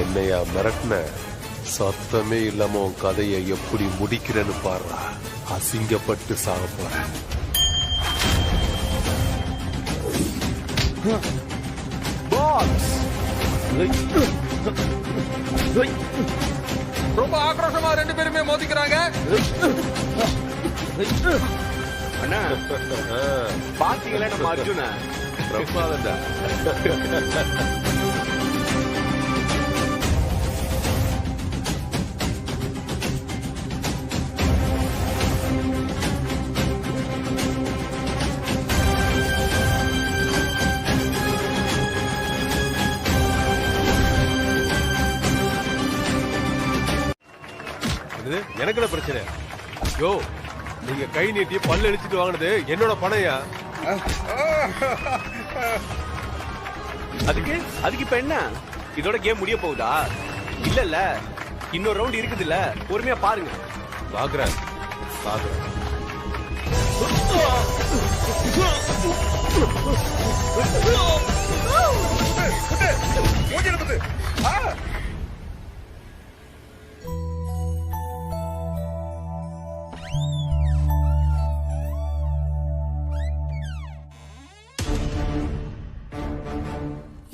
என்னையா மிரட்டின? சத்தமே இல்லாம உன் கதையை எப்படி முடிக்கிறேன்னு பாரு. அசிங்கப்பட்டு சாக போறேன். ரொம்ப ஆக்ரோஷமா 2 பேருமே மோதிக்கிறாங்க. அண்ணா பாத்தீங்களா நம்ம அர்ஜுன? பிரமாதம்டா. எனக்கு என்ன பிரச்சனை? யோ, நீங்க கை நீட்டி பல்ல இழிச்சிட்டு வாங்கினது என்னோட பணையா? அதுக்கு இப்ப என்ன? இதோட கேம் முடிய போகுதா? இல்ல இன்னொரு ரவுண்ட் இருக்குது இல்ல, பொறுமையா பாருங்க. பாக்குறேன்.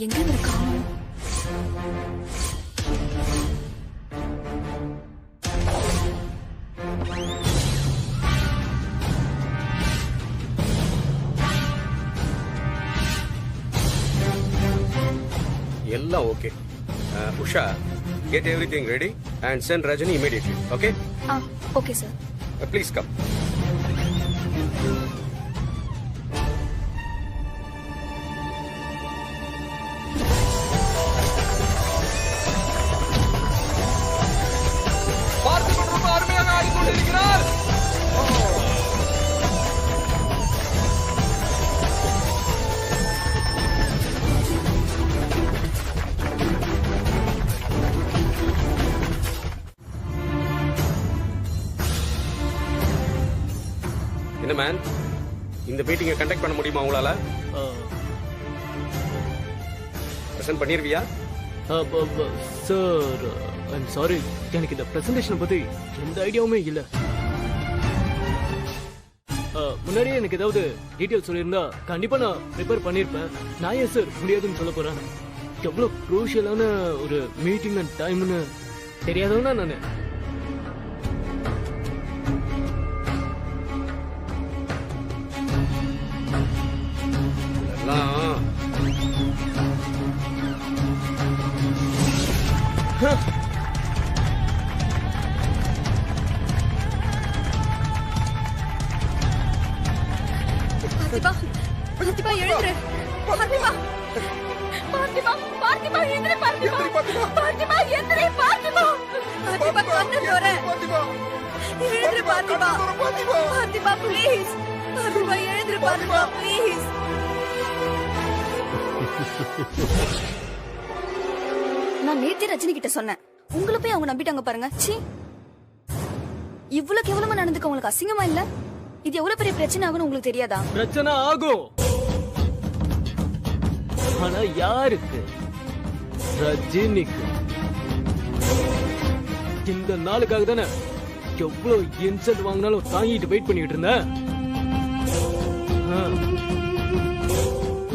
எங்க இருக்கா? எல்லாம் okay. Usha, get everything ready and send Rajani immediately. Okay? Okay sir. Please come. என்ன மேன், இந்த மீட்டிங்கை கண்டக்ட் பண்ண முடியுமா உங்களால? பிரசன்ட் பண்ணிருவியா? சார், ஐம் சாரி, எனக்கு இந்த பிரசன்டேஷன் பத்தி எந்த ஐடியாவுமே இல்ல. முன்னாடியே எனக்கு ஏதாவது டீடைல் சொல்லியிருந்தா கண்டிப்பா நான் ப்ரிப்பேர் பண்ணிருப்பேன். நான் ஏன் சார் முடியாதுன்னு சொல்ல போறேன்? எவ்வளவு குரூஷியலான ஒரு மீட்டிங் அண்ட் டைம்னு தெரியாதவனா நானு. பார்த்திபா எழுந்துரு. பார்த்திபா எந்திரி. பார்த்திபா எந்திரி. பார்த்திபா கண்ணு தோற. எழுந்துரு பார்த்திபா பார்த்திபா ப்ளீஸ் பார்த்திபா எழுந்திரு பார்த்திபா ப்ளீஸ். நான் நேத்தே ரஜினி கிட்ட சொன்னேன், உங்களை போய் அவங்க நம்பிட்டாங்க பாருங்க. சீ, இவ்வளவு கேவலமா நடந்துக்க உங்களுக்கு அசிங்கமா இல்ல? இது எவ்வளவு பெரிய பிரச்சனை ஆகும்னு உங்களுக்கு தெரியாதா? பிரச்சனை ஆகும், ஆனா யாருக்கு? ரஜினிக்கு. இந்த நாளுக்காக தானே எவ்வளவு இன்சல்ட் வாங்கினாலும் தாங்கிட்டு வெயிட் பண்ணிட்டு இருந்தேன்.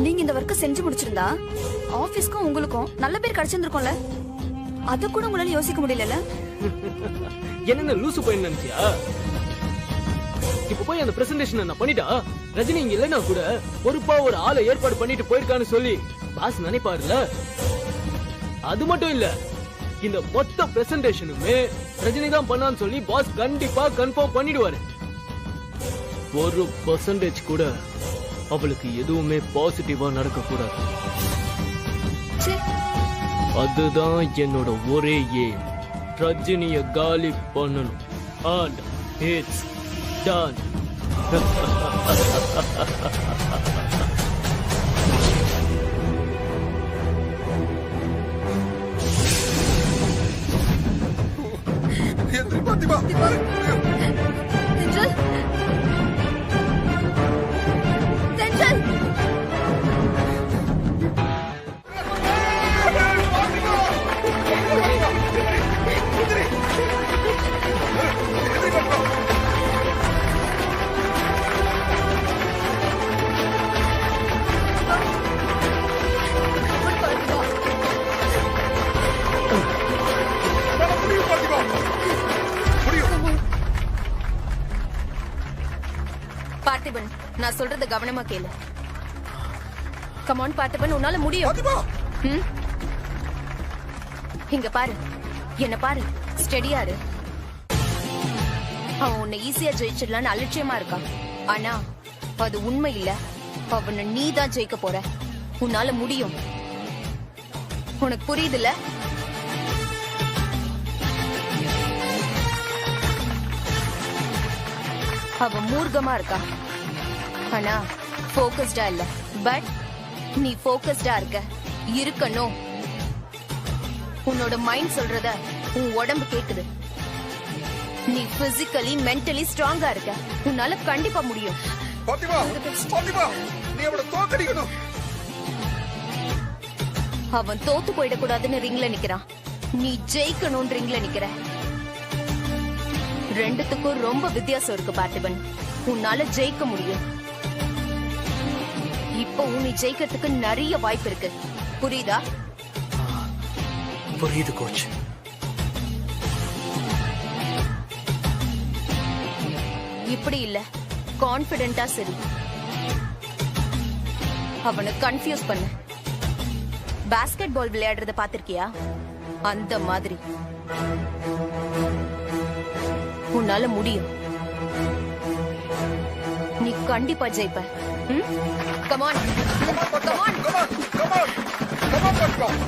நீங்க இந்த ஒர்க்க செஞ்சு முடிச்சிருந்தா ஆபீஸ்க்கும் உங்களுக்கும் நல்ல பேர் கிடைச்சிருந்திருக்கும்ல. அத கூட உங்களால யோசிக்க முடியல. என்ன லூசு போய் நினைச்சியா? இப்ப போய் அந்த பிரசன்டேஷன் நான் பண்ணிட்டா ரஜினி இங்க இல்லைன்னா கூட பொறுப்பா ஒரு ஆளை ஏற்பாடு பண்ணிட்டு போயிருக்கான்னு சொல்லி பாஸ் நினைப்பாருல. அது மட்டும் இல்ல, இந்த மொத்த பிரசன்டேஷனுமே ரஜினி தான் பண்ணான்னு சொல்லி பாஸ் கண்டிப்பா கன்ஃபார்ம் பண்ணிடுவாரு. 1% கூட அவளுக்கு எதுவுமே பாசிட்டிவா நடக்க கூடாது. அதுதான் என்னோட ஒரே ஏம். ரஜினிய காலி பண்ணணும். And it's done. பார்த்திபன், நான் சொல்றத கவனமா கேளு. கமான் பார்த்திபன், உன்னால முடியும். இங்க பாரு, என்ன பாரு, ஸ்டெடியா இரு. அவன் உன்னை ஈஸியா ஜெயிச்சிடலான்னு அலட்சியமா இருக்கான். ஆனா அது உண்மை இல்ல. அவனை நீ தான் ஜெயிக்க போற. உன்னால முடியும். உனக்கு புரியுதுல்ல? அவ மூர்க்கமா இருக்கா, ஆனா போக்கஸ்டா இல்ல. பட் நீ போக்கஸ்டா இருக்கணும். உன்னோட மைண்ட் சொல்றத உன் உடம்பு கேக்குது. நீ பிசிக்கலி மென்டலி ஸ்ட்ராங்கா இருக்க. உன்னால கண்டிப்பா முடியும். அவன் தோத்து போயிடக்கூடாதுன்னு ரிங்ல நிக்கிறான். நீ ஜெயிக்கணும் ரிங்ல நிக்கிற. ரெண்டுத்துக்கும் ரொம்ப வித்தியாசம் இருக்கு பார்த்திபன். உன்னால ஜெயிக்க முடியும். இப்போ நீ ஜெயிக்கிறதுக்கு நிறைய வாய்ப்பு இருக்கு. புரியுதா? புரியுது கோச். இப்படி இல்ல, கான்பிடென்டா சரி. அவனை கன்ஃபியூஸ் பண்ண. பாஸ்கெட் பால் விளையாடுறத பாத்திருக்கியா? அந்த மாதிரி. உன்னால முடியும். நீ கண்டிப்பா ஜெயிப்ப. Come on come on come on come on come on.